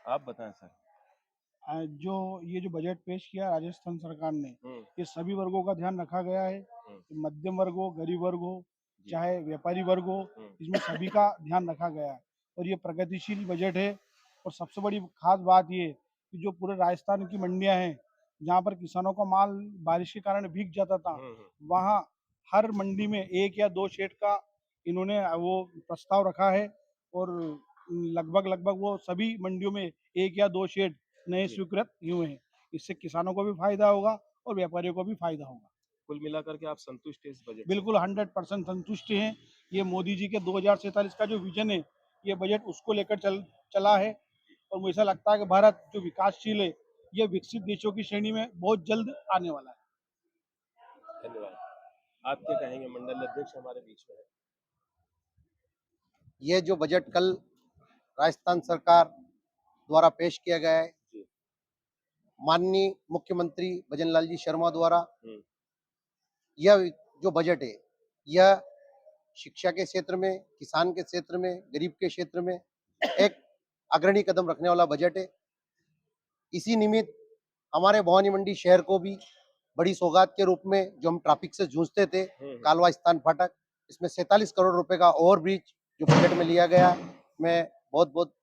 आप बताएं सर। जो ये जो बजट पेश किया राजस्थान सरकार ने, ये सभी वर्गों का ध्यान रखा गया है। मध्यम वर्ग हो, गरीब वर्ग हो, चाहे व्यापारी वर्ग हो, इसमें सभी का ध्यान रखा गया है। और ये प्रगतिशील बजट है। और सबसे बड़ी खास बात ये कि जो पूरे राजस्थान की मंडियां हैं, जहाँ पर किसानों का माल बारिश के कारण भीग जाता था, वहाँ हर मंडी में 1 या 2 शेड का इन्होंने वो प्रस्ताव रखा है। और लगभग वो सभी मंडियों में 1 या 2 शेड नए स्वीकृत हुए हैं। इससे किसानों को भी फायदा होगा और व्यापारियों को भी फायदा होगा। कुल मिलाकर के आप संतुष्ट हैं इस बजट से? बिल्कुल 100% संतुष्ट हैं। ये मोदी जी के 2047 का जो विजन है, ये बजट उसको लेकर चला है। और मुझे ऐसा लगता है कि भारत जो विकासशील है, ये विकसित देशों की श्रेणी में बहुत जल्द आने वाला है। धन्यवाद। आप क्या कहेंगे? मंडल अध्यक्ष हमारे बीच में है। ये जो बजट कल राजस्थान सरकार द्वारा पेश किया गया है, माननीय मुख्यमंत्री भजन लाल जी शर्मा द्वारा, यह जो बजट है, यह शिक्षा के क्षेत्र में, किसान के क्षेत्र में, गरीब के क्षेत्र में एक अग्रणी कदम रखने वाला बजट है। इसी निमित्त हमारे भवानी मंडी शहर को भी बड़ी सौगात के रूप में, जो हम ट्रैफिक से जूझते थे, कालवा स्थान फाटक, इसमें 47 करोड़ रुपए का ओवर ब्रिज जो बजट में लिया गया, मैं बहुत बहुत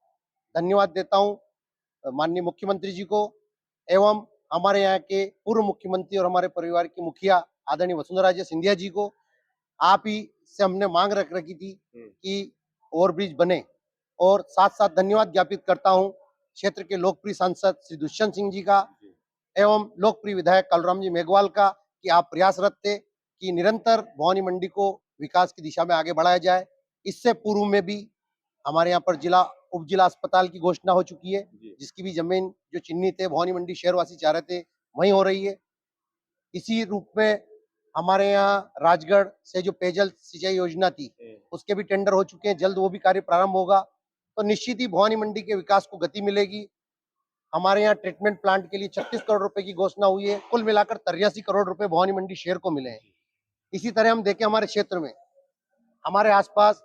धन्यवाद देता हूँ माननीय मुख्यमंत्री जी को एवं हमारे यहाँ के पूर्व मुख्यमंत्री और हमारे परिवार की मुखिया आदरणीय वसुंधरा राजे सिंधिया जी को। आप ही से हमने मांग रख रखी थी कि ओवरब्रिज बने, और साथ साथ धन्यवाद ज्ञापित करता हूँ क्षेत्र के लोकप्रिय सांसद श्री दुष्यंत सिंह जी का एवं लोकप्रिय विधायक कालूराम जी मेघवाल का, कि आप प्रयासरत थे कि निरंतर भवानी मंडी को विकास की दिशा में आगे बढ़ाया जाए। इससे पूर्व में भी हमारे यहाँ पर उप जिला अस्पताल की घोषणा हो चुकी है, जिसकी भी जमीन जो चिन्हित है भवानी मंडी शहरवासी चाह रहे थे, वहीं हो रही है। इसी रूप में हमारे यहाँ राजगढ़ से जो पेयजल सिंचाई योजना थी, उसके भी टेंडर हो चुके हैं, जल्द वो भी कार्य प्रारंभ होगा, तो निश्चित ही भवानी मंडी के विकास को गति मिलेगी। हमारे यहाँ ट्रीटमेंट प्लांट के लिए 36 करोड़ रुपए की घोषणा हुई है, कुल मिलाकर 83 करोड़ रुपए भवानी मंडी शहर को मिले हैं। इसी तरह हम देखें हमारे क्षेत्र में, हमारे आसपास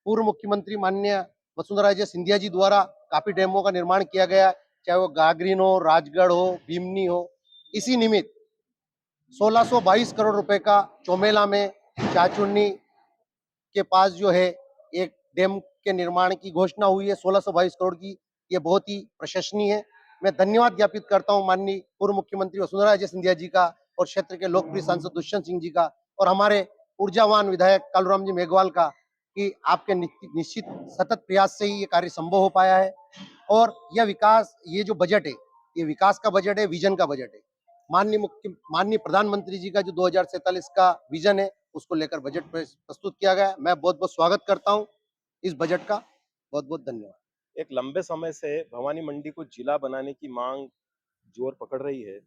पूर्व मुख्यमंत्री माननीय वसुंधरा राजे सिंधिया जी द्वारा काफी डैमों का निर्माण किया गया, चाहे वो गागरीन हो, राजगढ़ हो, भीमनी हो। इसी निमित्त 1622 करोड़ रुपए का चौमेला में चाचुर्नी के पास जो है एक डैम के निर्माण की घोषणा हुई है 1622 करोड़ की, ये बहुत ही प्रशंसनीय है। मैं धन्यवाद ज्ञापित करता हूं माननीय पूर्व मुख्यमंत्री वसुंधरा राजे सिंधिया जी का और क्षेत्र के लोकप्रिय सांसद दुष्यंत सिंह जी का और हमारे ऊर्जावान विधायक कालूराम जी मेघवाल का, कि आपके निश्चित सतत प्रयास से ही ये कार्य संभव हो पाया है। और यह विकास, ये जो बजट है, ये विकास का बजट है, विजन का बजट है। माननीय प्रधानमंत्री जी का जो 2047 का विजन है, उसको लेकर बजट प्रस्तुत किया गया है। मैं बहुत बहुत स्वागत करता हूं इस बजट का। बहुत बहुत धन्यवाद। एक लंबे समय से भवानी मंडी को जिला बनाने की मांग जोर पकड़ रही है,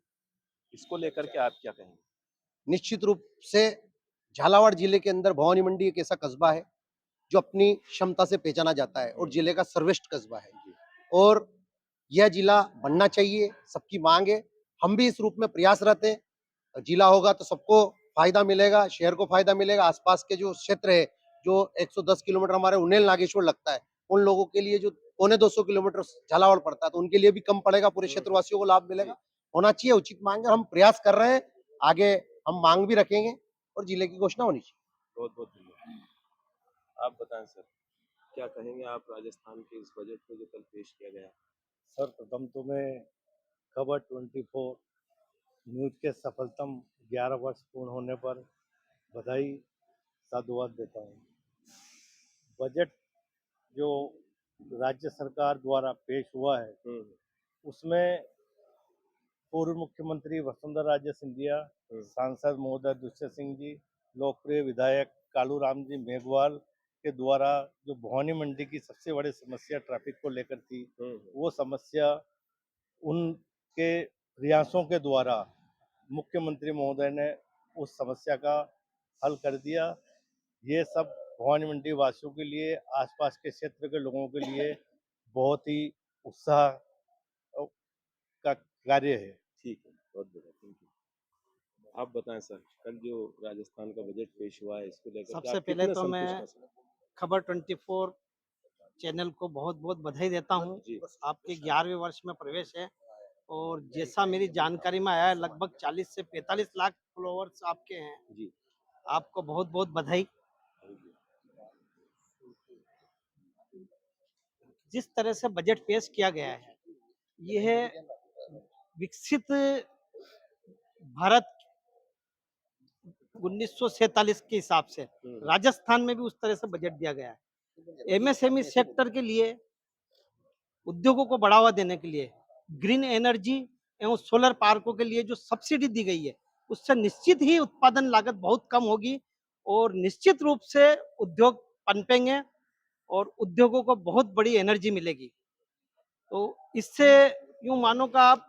इसको लेकर के आप क्या कहेंगे? निश्चित रूप से झालावाड़ जिले के अंदर भवानी मंडी एक ऐसा कस्बा है जो अपनी क्षमता से पहचाना जाता है और जिले का सर्वश्रेष्ठ कस्बा है, और यह जिला बनना चाहिए, सबकी मांग है। हम भी इस रूप में प्रयासरत हैं। जिला होगा तो सबको फायदा मिलेगा, शहर को फायदा मिलेगा। आसपास के जो क्षेत्र है, जो 110 किलोमीटर हमारे उन्नेल नागेश्वर लगता है, उन लोगों के लिए जो 250 किलोमीटर झालावाड़ पड़ता है, तो उनके लिए भी कम पड़ेगा, पूरे क्षेत्रवासियों को लाभ मिलेगा। होना चाहिए उचित मांग, हम प्रयास कर रहे हैं, आगे हम मांग भी रखेंगे और जिले की घोषणा होनी चाहिए। बहुत बहुत धन्यवाद। आप बताएं सर, क्या कहेंगे आप राजस्थान के इस बजट को जो कल पेश किया गया? सर, प्रथम तो मैं खबर 24 न्यूज के सफलतम 11 वर्ष पूर्ण होने पर बधाई साधुवाद देता हूँ। बजट जो राज्य सरकार द्वारा पेश हुआ है, उसमें पूर्व मुख्यमंत्री वसुंधरा राजे सिंधिया, सांसद महोदय दुष्यंत सिंह जी, लोकप्रिय विधायक कालूराम जी मेघवाल के द्वारा जो भवानी मंडी की सबसे बड़ी समस्या ट्रैफिक को लेकर थी, वो समस्या उनके प्रयासों के द्वारा मुख्यमंत्री महोदय ने उस समस्या का हल कर दिया। ये सब भवानी मंडी वासियों के लिए, आसपास के क्षेत्र के लोगों के लिए बहुत ही उत्साह का कार्य है। ठीक है, बहुत बढ़िया, थैंक यू। आप बताएं सर, कल जो राजस्थान का बजट पेश हुआ है, इसको लेकर सबसे पहले तो मैं खबर 24 चैनल को बहुत बहुत बधाई देता हूं। आपके 11वें वर्ष में प्रवेश है और जैसा मेरी जानकारी में आया है, लगभग 40 से 45 लाख फॉलोअर्स आपके हैं जी। आपको बहुत बहुत बधाई। जिस तरह से बजट पेश किया गया है, यह विकसित भारत 1947 के हिसाब से राजस्थान में भी उस तरह से बजट दिया गया है। एमएसएमई सेक्टर के लिए, उद्योगों को बढ़ावा देने के लिए, ग्रीन एनर्जी एवं सोलर पार्कों के लिए जो सब्सिडी दी गई है, उससे निश्चित ही उत्पादन लागत बहुत कम होगी और निश्चित रूप से उद्योग पनपेंगे और उद्योगों को बहुत बड़ी एनर्जी मिलेगी। तो इससे यूं मानो का आप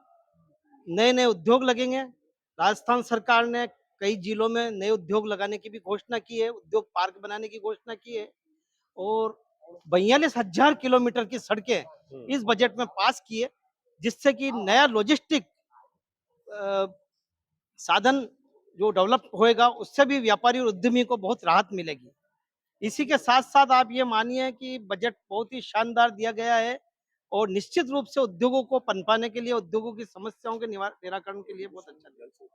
नए नए उद्योग लगेंगे। राजस्थान सरकार ने कई जिलों में नए उद्योग लगाने की भी घोषणा की है, उद्योग पार्क बनाने की घोषणा की है और 42,000 किलोमीटर की सड़कें इस बजट में पास की है, जिससे कि नया लॉजिस्टिक साधन जो डेवलप होएगा उससे भी व्यापारी और उद्यमी को बहुत राहत मिलेगी। इसी के साथ साथ आप ये मानिए कि बजट बहुत ही शानदार दिया गया है और निश्चित रूप से उद्योगों को पनपाने के लिए, उद्योगों की समस्याओं के निराकरण के लिए बहुत अच्छा दिया है।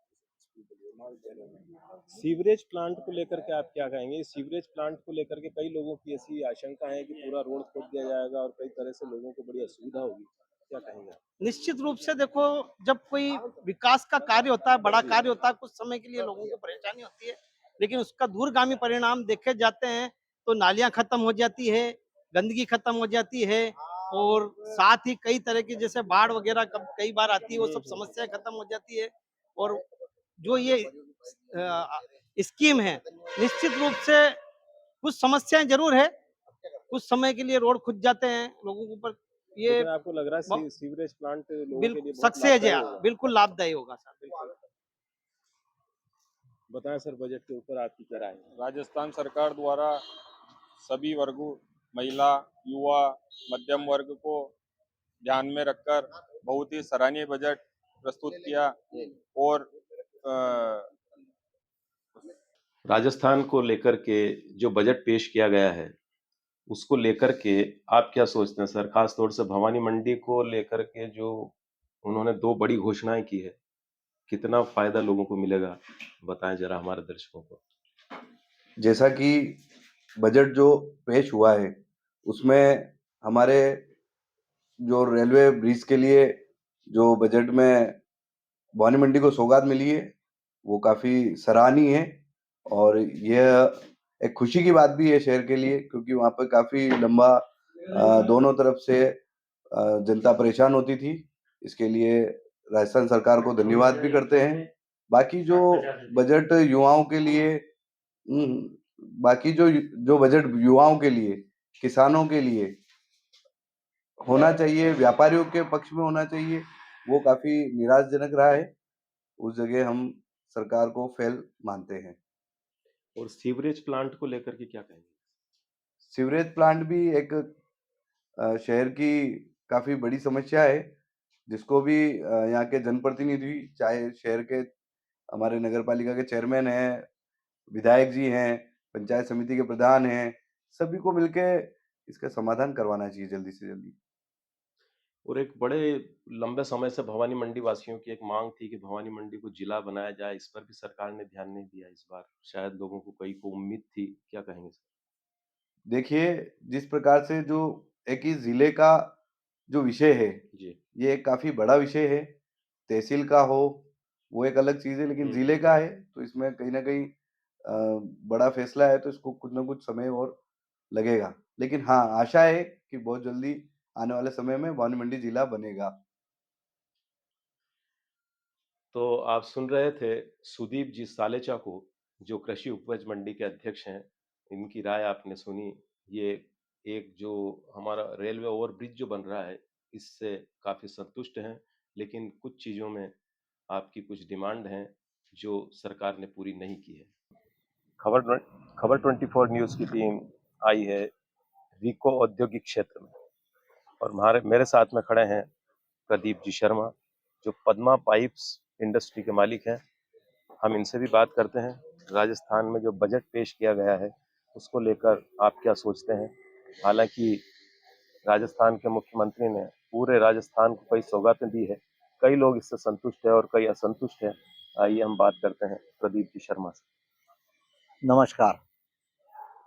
सीवरेज प्लांट को लेकर के आप क्या कहेंगे? सीवरेज प्लांट को लेकर के कई लोगों की ऐसी आशंका है कि पूरा रोड खोद दिया जाएगा और कई तरह से लोगों को बड़ी असुविधा होगी। क्या कहेंगे आप? निश्चित रूप से देखो, जब कोई विकास का कार्य होता है, बड़ा कार्य होता है, कुछ समय के लिए लोगों को परेशानी होती है, लेकिन उसका दूरगामी परिणाम देखे जाते हैं तो नालियां खत्म हो जाती है, गंदगी खत्म हो जाती है और साथ ही कई तरह की जैसे बाढ़ वगैरह कई बार आती है, वो सब समस्याएं खत्म हो जाती है और जो ये स्कीम है, निश्चित रूप से कुछ समस्याएं जरूर है, कुछ समय के लिए रोड खुद जाते हैं लोगों के ऊपर, ये लेकिन आपको लग रहा है सीवरेज प्लांट लोगों के लिए बिल्कुल बहुत सक्सेस है, लाभदायी होगा? बिल्कुल लाभदायी होगा सर, बिल्कुल। बताएं सर, बजट के ऊपर आपकी क्या राय है? राजस्थान सरकार द्वारा सभी वर्गों, महिला, युवा, मध्यम वर्ग को ध्यान में रखकर बहुत ही सराहनीय बजट प्रस्तुत किया और राजस्थान को लेकर के जो बजट पेश किया गया है, उसको लेकर के आप क्या सोचते हैं सर? खास तौर से भवानी मंडी को लेकर के जो उन्होंने 2 बड़ी घोषणाएं की है, कितना फायदा लोगों को मिलेगा? बताएं जरा हमारे दर्शकों को। जैसा कि बजट जो पेश हुआ है, उसमें हमारे जो रेलवे ब्रिज के लिए जो बजट में भवानी मंडी को सौगात मिली है, वो काफ़ी सराहनीय है और यह एक खुशी की बात भी है शहर के लिए, क्योंकि वहाँ पे काफ़ी लंबा दोनों तरफ से जनता परेशान होती थी। इसके लिए राजस्थान सरकार को धन्यवाद भी करते हैं। बाकी जो बजट युवाओं के लिए बाकी जो बजट युवाओं के लिए, किसानों के लिए होना चाहिए, व्यापारियों के पक्ष में होना चाहिए, वो काफ़ी निराशाजनक रहा है। उस जगह हम सरकार को फेल मानते हैं। और सीवरेज प्लांट को लेकर के क्या कहेंगे? सीवरेज प्लांट भी एक शहर की काफ़ी बड़ी समस्या है, जिसको भी यहाँ के जनप्रतिनिधि, चाहे शहर के हमारे नगर पालिका के चेयरमैन हैं, विधायक जी हैं, पंचायत समिति के प्रधान हैं, सभी को मिलके इसका समाधान करवाना चाहिए जल्दी से जल्दी। और एक बड़े लंबे समय से भवानी मंडी वासियों की एक मांग थी कि भवानी मंडी को जिला बनाया जाए, इस पर भी सरकार ने ध्यान नहीं दिया इस बार। शायद लोगों को कई को उम्मीद थी, क्या कहेंगे सर? देखिए, जिस प्रकार से जो एक ही ज़िले का जो विषय है, जी। ये एक काफ़ी बड़ा विषय है। तहसील का हो, वो एक अलग चीज़ है, लेकिन ज़िले का है, तो इसमें कहीं न कहीं बड़ा फैसला है, तो इसको कुछ न कुछ समय और लगेगा। लेकिन हाँ, आशा है कि बहुत जल्दी आने वाले समय में भवानी मंडी जिला बनेगा। तो आप सुन रहे थे सुदीप जी सालेचा को, जो कृषि उपज मंडी के अध्यक्ष हैं। इनकी राय आपने सुनी। ये एक जो हमारा रेलवे ओवरब्रिज जो बन रहा है, इससे काफ़ी संतुष्ट हैं, लेकिन कुछ चीज़ों में आपकी कुछ डिमांड हैं, जो सरकार ने पूरी नहीं की है। खबर 24 न्यूज़ की टीम आई है रीको औद्योगिक क्षेत्र में और मेरे साथ में खड़े हैं प्रदीप जी शर्मा, जो पद्मा पाइप्स इंडस्ट्री के मालिक हैं। हम इनसे भी बात करते हैं, राजस्थान में जो बजट पेश किया गया है उसको लेकर आप क्या सोचते हैं। हालांकि राजस्थान के मुख्यमंत्री ने पूरे राजस्थान को कई सौगातें दी है, कई लोग इससे संतुष्ट हैं और कई असंतुष्ट हैं। आइए हम बात करते हैं प्रदीप जी शर्मा से। नमस्कार।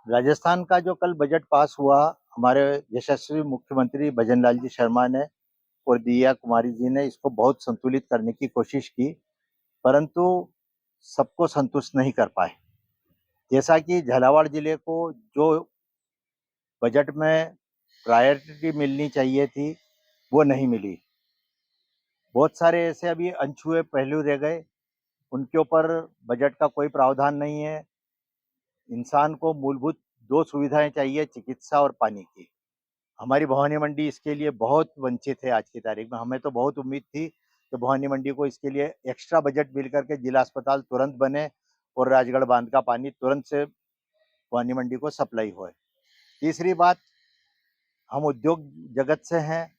राजस्थान का जो कल बजट पास हुआ, हमारे यशस्वी मुख्यमंत्री भजन लाल जी शर्मा ने और दिया कुमारी जी ने इसको बहुत संतुलित करने की कोशिश की, परंतु सबको संतुष्ट नहीं कर पाए। जैसा कि झालावाड़ जिले को जो बजट में प्रायोरिटी मिलनी चाहिए थी, वो नहीं मिली। बहुत सारे ऐसे अभी अनछुए पहलू रह गए, उनके ऊपर बजट का कोई प्रावधान नहीं है। इंसान को मूलभूत 2 सुविधाएं चाहिए, चिकित्सा और पानी की। हमारी भवानी मंडी इसके लिए बहुत वंचित है आज की तारीख में। हमें तो बहुत उम्मीद थी कि भवानी मंडी को इसके लिए एक्स्ट्रा बजट मिल करके जिला अस्पताल तुरंत बने और राजगढ़ बांध का पानी तुरंत से भवानी मंडी को सप्लाई होए। तीसरी बात, हम उद्योग जगत से हैं,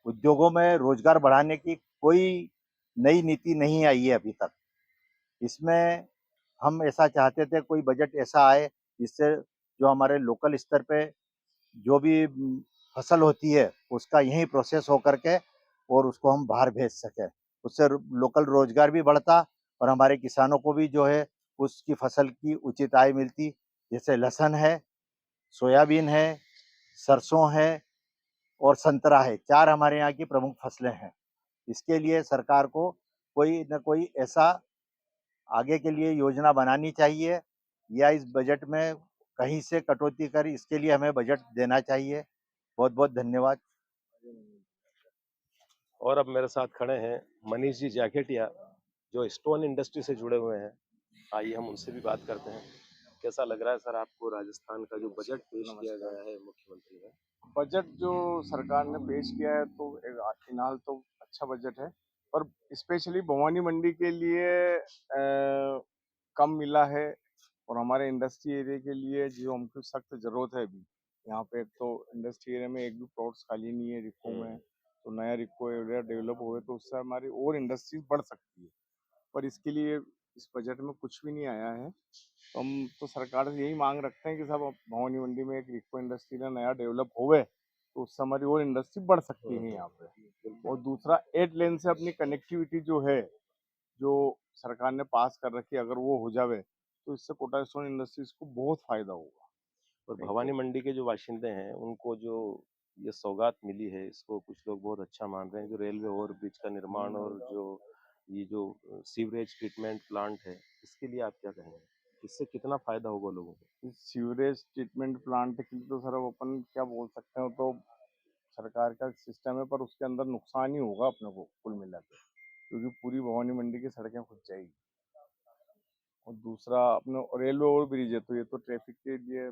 उद्योगों में रोजगार बढ़ाने की कोई नई नीति नहीं आई है अभी तक। इसमें हम ऐसा चाहते थे कोई बजट ऐसा आए जिससे जो हमारे लोकल स्तर पे जो भी फसल होती है उसका यहीं प्रोसेस हो करके और उसको हम बाहर भेज सकें। उससे लोकल रोजगार भी बढ़ता और हमारे किसानों को भी जो है उसकी फसल की उचित आय मिलती। जैसे लहसुन है, सोयाबीन है, सरसों है और संतरा है, 4 हमारे यहाँ की प्रमुख फसलें हैं। इसके लिए सरकार को कोई न कोई ऐसा आगे के लिए योजना बनानी चाहिए या इस बजट में कहीं से कटौती कर इसके लिए हमें बजट देना चाहिए। बहुत बहुत धन्यवाद। और अब मेरे साथ खड़े हैं मनीष जी जैकेटिया, जो स्टोन इंडस्ट्री से जुड़े हुए हैं। आइए हम उनसे भी बात करते हैं। कैसा लग रहा है सर आपको राजस्थान का जो बजट पेश किया गया है मुख्यमंत्री ने? बजट जो सरकार ने पेश किया है तो फिलहाल तो अच्छा बजट है, पर स्पेशली भवानी मंडी के लिए कम मिला है और हमारे इंडस्ट्री एरिया के लिए जो हमको सख्त जरूरत है। अभी यहाँ पे तो इंडस्ट्री एरिया में एक भी प्लॉट्स खाली नहीं है रिको में, तो नया रिको एरिया डेवलप हुए तो उससे हमारी और इंडस्ट्रीज बढ़ सकती है, पर इसके लिए इस बजट में कुछ भी नहीं आया है। तो हम तो सरकार से यही मांग रखते हैं कि सब भवानी मंडी में एक रिको इंडस्ट्री ना नया डेवलप होवे तो उससे हमारी और इंडस्ट्री बढ़ सकती है यहाँ पे। और दूसरा 8 लेन से अपनी कनेक्टिविटी जो है, जो सरकार ने पास कर रखी, अगर वो हो जावे तो इससे कोटा स्टोन इंडस्ट्रीज को बहुत फायदा होगा। और भवानी मंडी के जो बाशिंदे हैं उनको जो ये सौगात मिली है, इसको कुछ लोग बहुत अच्छा मान रहे हैं। जो रेलवे ओवर ब्रिज का निर्माण और जो सीवरेज ट्रीटमेंट प्लांट है, इसके लिए आप क्या कहेंगे? इससे कितना फायदा होगा लोगों को? सीवरेज ट्रीटमेंट प्लांट के लिए तो सर अपन क्या बोल सकते हैं, तो सरकार का सिस्टम है, पर उसके अंदर नुकसान ही होगा अपने को कुल मिला के, क्योंकि पूरी भवानी मंडी की सड़कें खुद जाएगी। और दूसरा अपने रेलवे ओवर ब्रिज है, तो ये तो ट्रैफिक के लिए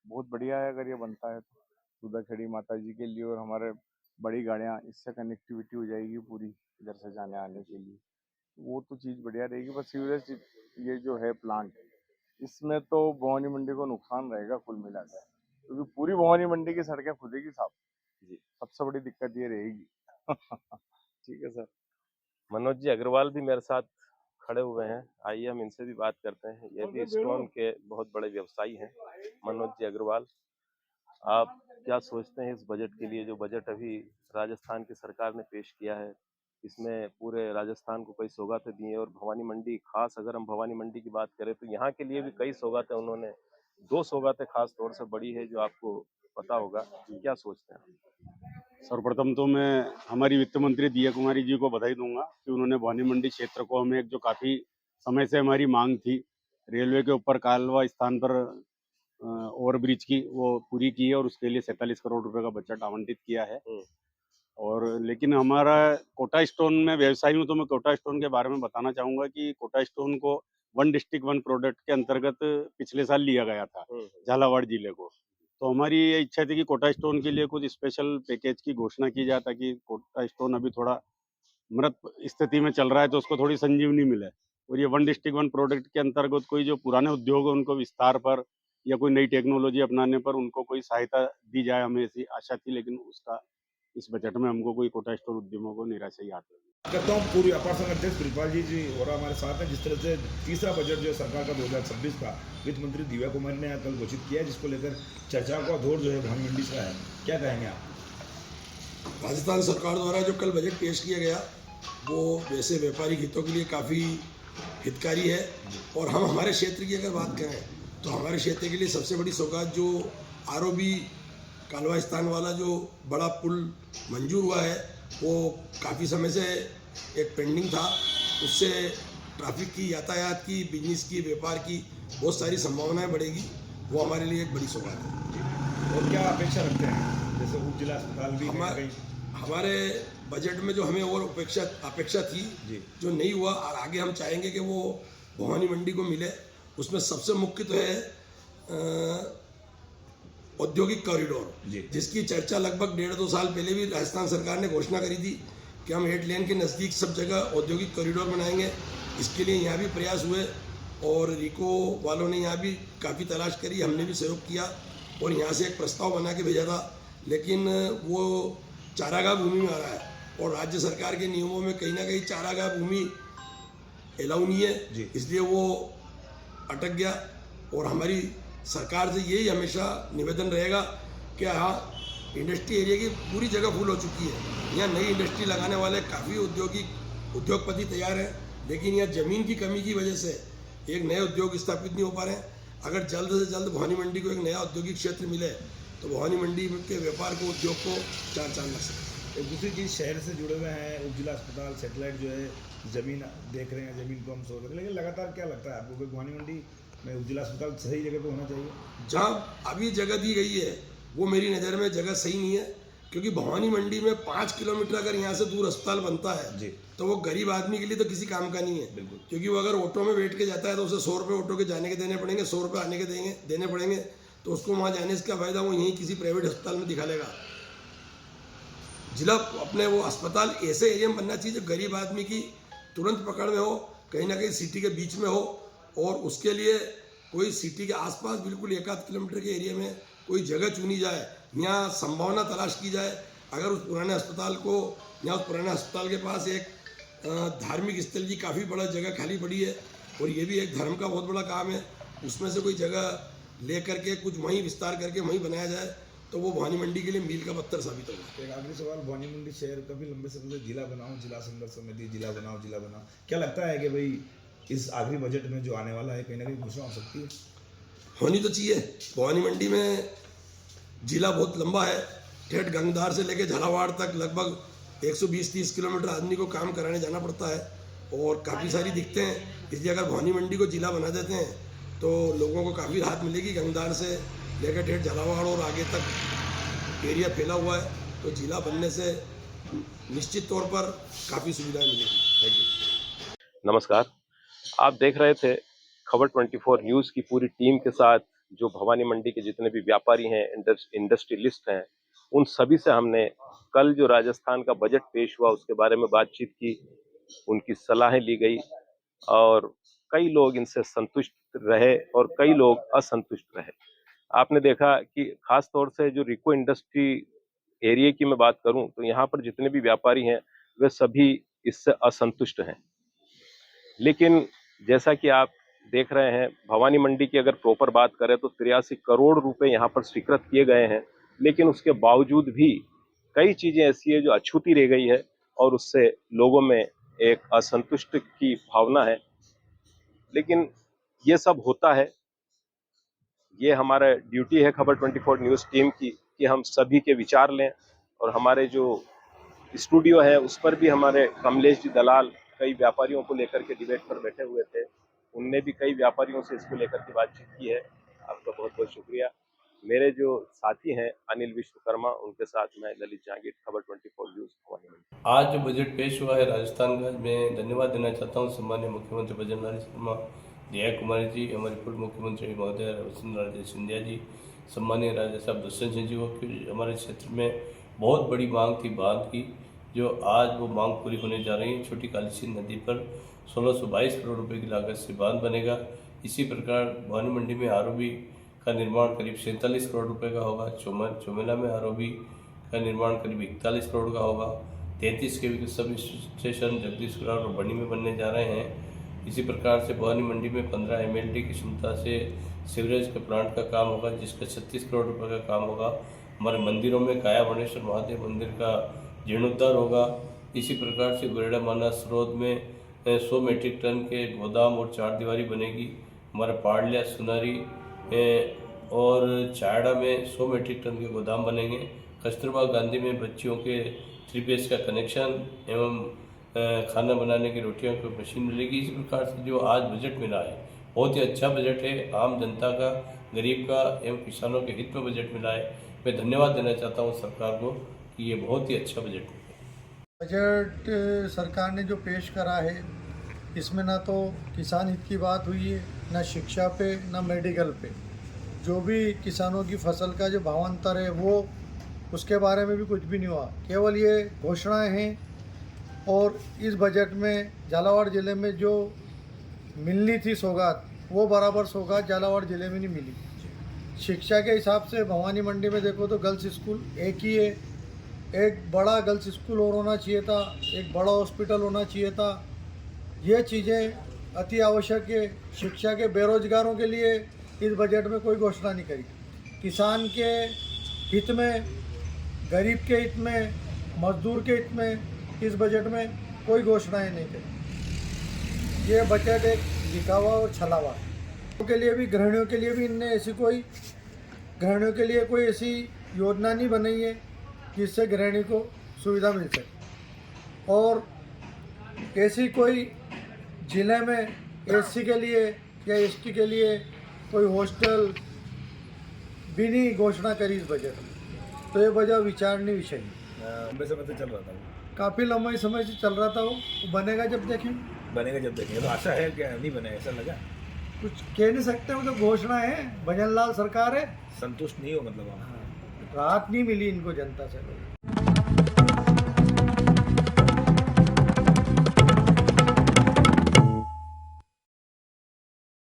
बहुत बढ़िया है अगर ये बनता है तो। सुधाखेड़ी माता जी के लिए और हमारे बड़ी गाड़ियाँ, इससे कनेक्टिविटी हो जाएगी पूरी इधर से जाने आने के लिए, वो तो चीज़ बढ़िया रहेगी। बस सीवरेज ये जो है प्लांट, इसमें तो भवानी मंडी को नुकसान रहेगा कुल मिलाकर, क्योंकि पूरी भवानी मंडी की सड़कें खुदेगी साहब जी, सबसे बड़ी दिक्कत ये रहेगी। ठीक है सर। मनोज जी अग्रवाल भी मेरे साथ खड़े हुए हैं, आइए हम इनसे भी बात करते हैं। ये भी स्टोन के बहुत बड़े व्यवसायी हैं। मनोज जी अग्रवाल, आप क्या सोचते हैं इस बजट के लिए? जो बजट अभी राजस्थान की सरकार ने पेश किया है, इसमें पूरे राजस्थान को कई सौगातें दी हैं और भवानी मंडी, खास अगर हम भवानी मंडी की बात करें तो यहाँ के लिए भी कई सौगातें उन्होंने, 2 सौगातें खास तौर से बड़ी है जो आपको पता होगा। क्या सोचते हैं? सर्वप्रथम तो मैं हमारी वित्त मंत्री दिया कुमारी जी को बधाई दूंगा कि उन्होंने भवानी मंडी क्षेत्र को, हमें एक जो काफ़ी समय से हमारी मांग थी रेलवे के ऊपर कालवा स्थान पर ओवर ब्रिज की, वो पूरी की है और उसके लिए 47 करोड़ रुपए का बजट आवंटित किया है। और लेकिन हमारा कोटा स्टोन में व्यवसायी हूँ, तो मैं कोटा स्टोन के बारे में बताना चाहूँगा कि कोटा स्टोन को 1 डिस्ट्रिक्ट 1 प्रोडक्ट के अंतर्गत पिछले साल लिया गया था झालावाड़ जिले को। तो हमारी ये इच्छा थी कि कोटा स्टोन के लिए कुछ स्पेशल पैकेज की घोषणा की जाए, ताकि कोटा स्टोन अभी थोड़ा मृत स्थिति में चल रहा है तो उसको थोड़ी संजीवनी मिले। और ये 1 डिस्ट्रिक्ट 1 प्रोडक्ट के अंतर्गत कोई जो पुराने उद्योग है उनको विस्तार पर या कोई नई टेक्नोलॉजी अपनाने पर उनको कोई सहायता दी जाए, हमें ऐसी आशा थी। लेकिन उसका इस बजट में हमको कोई कोटा स्टोर उद्यमों को निराशा ही आती है। करता हूँ पूर्व व्यापार संघ अध्यक्ष ब्रिजपाल जी और हमारे साथ हैं। जिस तरह से तीसरा बजट जो सरकार का 2026 का वित्त मंत्री दिव्या कुमारी ने कल घोषित किया है, जिसको लेकर चर्चाओं का दौर जो है भवानी मंडी से है, क्या कहेंगे आप? राजस्थान सरकार द्वारा जो कल बजट पेश किया गया वो वैसे व्यापारिक हितों के लिए काफ़ी हितकारी है। और हम हमारे क्षेत्र की अगर बात करें तो हमारे क्षेत्र के लिए सबसे बड़ी सौगात जो ROB कालवा स्थान वाला जो बड़ा पुल मंजूर हुआ है, वो काफ़ी समय से एक पेंडिंग था। उससे ट्रैफिक की, यातायात की, बिजनेस की, व्यापार की बहुत सारी संभावनाएं बढ़ेगी, वो हमारे लिए एक बड़ी सौगात है। और क्या अपेक्षा रखते हैं? जैसे उप जिला अस्पताल भी हमारे बजट में जो हमें और अपेक्षा थी जो नहीं हुआ, और आगे हम चाहेंगे कि वो भवानी मंडी को मिले। उसमें सबसे मुख्य तो है औद्योगिक कॉरिडोर, जिसकी चर्चा लगभग 1.5-2 साल पहले भी राजस्थान सरकार ने घोषणा करी थी कि हम 8 लेन के नज़दीक सब जगह औद्योगिक कॉरिडोर बनाएंगे। इसके लिए यहाँ भी प्रयास हुए और रिको वालों ने यहाँ भी काफ़ी तलाश करी, हमने भी सहयोग किया और यहाँ से एक प्रस्ताव बना के भेजा था, लेकिन वो चारागाह भूमि में आ रहा है और राज्य सरकार के नियमों में कहीं ना कहीं चारागाह भूमि एलाउ नहीं है, इसलिए वो अटक गया। और हमारी सरकार से यही हमेशा निवेदन रहेगा कि हाँ, इंडस्ट्री एरिया की पूरी जगह फुल हो चुकी है, यहाँ नई इंडस्ट्री लगाने वाले काफ़ी उद्योगपति तैयार हैं, लेकिन यहाँ ज़मीन की कमी की वजह से एक नए उद्योग स्थापित नहीं हो पा रहे हैं। अगर जल्द से जल्द भवानी मंडी को एक नया औद्योगिक क्षेत्र मिले तो भवानी मंडी के व्यापार को, उद्योग को चार चांद लग सकते। एक दूसरी चीज़, शहर से जुड़े हुए हैं, उप जिला अस्पताल, सेटेलाइट जो है, ज़मीन देख रहे हैं, ज़मीन को हम सोच रहे हैं, लेकिन लगातार क्या लगता है आपको कि भवानी मंडी में उप जिला अस्पताल सही जगह पे होना चाहिए? जहाँ अभी जगह दी गई है वो मेरी नज़र में जगह सही नहीं है, क्योंकि भवानी मंडी में 5 किलोमीटर अगर यहाँ से दूर अस्पताल बनता है तो वो गरीब आदमी के लिए तो किसी काम का नहीं है। बिल्कुल, क्योंकि वो अगर ऑटो में बैठ के जाता है तो उसे 100 रुपये ऑटो के जाने के देने पड़ेंगे, 100 रुपये आने के देने पड़ेंगे, तो उसको वहाँ जाने से क्या फ़ायदा, वो यहीं किसी प्राइवेट अस्पताल में दिखा लेगा। जिला अपने वो अस्पताल ऐसे एरिया में बनना चाहिए जो गरीब आदमी की तुरंत पकड़ में हो, कहीं ना कहीं सिटी के बीच में हो, और उसके लिए कोई सिटी के आसपास बिल्कुल 1-8 किलोमीटर के एरिया में कोई जगह चुनी जाए, यहाँ संभावना तलाश की जाए। अगर उस पुराने अस्पताल को, या उस पुराने अस्पताल के पास एक धार्मिक स्थल की काफ़ी बड़ा जगह खाली पड़ी है और ये भी एक धर्म का बहुत बड़ा काम है, उसमें से कोई जगह ले करके कुछ वहीं विस्तार करके वहीं बनाया जाए तो वो भवानी मंडी के लिए मील का पत्थर साबित होगा। एक आखिरी सवाल, भवानी मंडी शहर कभी लंबे समय से जिला बनाओ, जिला संघर्ष समिति, जिला बनाओ, क्या लगता है कि भाई इस आखिरी बजट में जो आने वाला है कहीं ना कहीं घोषणा हो सकती है? होनी तो चाहिए। भवानी मंडी में जिला बहुत लंबा है, ठेठ गंगधार से लेकर झालावाड़ तक लगभग 120-30 किलोमीटर आदमी को काम कराने जाना पड़ता है और काफ़ी सारी दिक्कतें हैं। इसलिए अगर भवानी मंडी को जिला बना देते हैं तो लोगों को काफ़ी राहत मिलेगी। गंगधार से लेकर ठेठ झालावाड़ और आगे तक एरिया फैला हुआ है, तो जिला बनने से निश्चित तौर पर काफ़ी सुविधाएं मिलेगी। Thank you. नमस्कार, आप देख रहे थे खबर 24 न्यूज़ की पूरी टीम के साथ जो भवानी मंडी के जितने भी व्यापारी हैं, इंडस्ट्रियलिस्ट हैं, उन सभी से हमने कल जो राजस्थान का बजट पेश हुआ उसके बारे में बातचीत की, उनकी सलाहें ली गई और कई लोग इनसे संतुष्ट रहे और कई लोग असंतुष्ट रहे। आपने देखा कि खास तौर से जो रिको इंडस्ट्री एरिया की मैं बात करूं तो यहाँ पर जितने भी व्यापारी हैं वे सभी इससे असंतुष्ट हैं। लेकिन जैसा कि आप देख रहे हैं, भवानी मंडी की अगर प्रॉपर बात करें तो 83 करोड़ रुपए यहाँ पर स्वीकृत किए गए हैं, लेकिन उसके बावजूद भी कई चीजें ऐसी है जो अछूती रह गई है और उससे लोगों में एक असंतुष्ट की भावना है। लेकिन ये सब होता है, ये हमारा ड्यूटी है खबर 24 न्यूज़ टीम की कि हम सभी के विचार लें। और हमारे जो स्टूडियो है उस पर भी हमारे कमलेश जी दलाल कई व्यापारियों को लेकर के डिबेट पर बैठे हुए थे, उनने भी कई व्यापारियों से इसको लेकर के बातचीत की है। आपका बहुत बहुत शुक्रिया। मेरे जो साथी हैं अनिल विश्वकर्मा, उनके साथ मैं ललित जांगीर, खबर 24 न्यूज़। आज जो बजट पेश हुआ है राजस्थान का, मैं धन्यवाद देना चाहता हूँ सम्मानीय मुख्यमंत्री भजनलाल शर्मा, दिया कुमारी जी, हमारे पूर्व मुख्यमंत्री महोदय वसुंधरा सिंधिया जी, सम्मानीय राजा साहब दुष्यंत सिंह जी को हमारे क्षेत्र में बहुत बड़ी मांग थी बांध की, जो आज वो मांग पूरी होने जा रही है। छोटी कालीसी नदी पर 1622 करोड़ रुपए की लागत से बांध बनेगा। इसी प्रकार भवानी मंडी में आरओबी का निर्माण करीब 47 करोड़ रुपए का होगा। चोमेला में आरओबी का निर्माण करीब 41 करोड़ का होगा। 33 के सब स्टेशन जगदीशपुर और बनी में बनने जा रहे हैं। इसी प्रकार से भवानी मंडी में 15 MLD की क्षमता से सीवरेज के प्लांट का काम होगा, जिसका 36 करोड़ रुपए का काम होगा। हमारे मंदिरों में काया भुवनेश्वर महादेव मंदिर का जीर्णोद्धार होगा। इसी प्रकार से गुरेड़ा मानस स्रोत में 100 मीट्रिक टन के गोदाम और 4 दीवारी बनेगी। हमारे पाड़लिया, सुनारी और चायड़ा में 100 मीट्रिक टन के गोदाम बनेंगे। कस्तूरबा गांधी में बच्चियों के 3 फेस का कनेक्शन एवं खाना बनाने की रोटियों की मशीन मिलेगी। इसी प्रकार से जो आज बजट मिला है बहुत ही अच्छा बजट है, आम जनता का, गरीब का एवं किसानों के हित में बजट मिला है। मैं धन्यवाद देना चाहता हूँ सरकार को कि ये बहुत ही अच्छा बजट है। बजट सरकार ने जो पेश करा है इसमें ना तो किसान हित की बात हुई है, ना शिक्षा पे, ना मेडिकल पे। जो भी किसानों की फसल का जो भावांतर है वो उसके बारे में भी कुछ भी नहीं हुआ, केवल ये घोषणाएं हैं। और इस बजट में झालावाड़ ज़िले में जो मिलनी थी सौगात, वो बराबर सौगात झालावाड़ जिले में नहीं मिली। शिक्षा के हिसाब से भवानी मंडी में देखो तो गर्ल्स स्कूल एक ही है, एक बड़ा गर्ल्स स्कूल और होना चाहिए था, एक बड़ा हॉस्पिटल होना चाहिए था। ये चीज़ें अति आवश्यक है। शिक्षा के बेरोजगारों के लिए इस बजट में कोई घोषणा नहीं करी। किसान के हित में, गरीब के हित में, मजदूर के हित में इस बजट में कोई घोषणाएं नहीं करी। ये बजट एक दिखावा और छलावा के लिए भी, गृहिणियों के लिए भी इनने गृहिणियों के लिए कोई ऐसी योजना नहीं बनाई है जिससे गृहिणी को सुविधा मिल सके। और ऐसी कोई जिले में एससी के लिए या एसटी के लिए कोई हॉस्टल भी नहीं घोषणा करी इस बजट में। तो ये बजट विचारणीय विषय है। लंबे समय से चल रहा था वो, काफ़ी लंबे समय से चल रहा था वो बनेगा जब देखेंगे। बनेगा जब देखेंगे। तो आशा है क्या नहीं बने, ऐसा लगा? कुछ कह नहीं सकते, मतलब घोषणा है, भजन लाल सरकार है। संतुष्ट नहीं हो मतलब आप? राहत नहीं मिली इनको जनता से।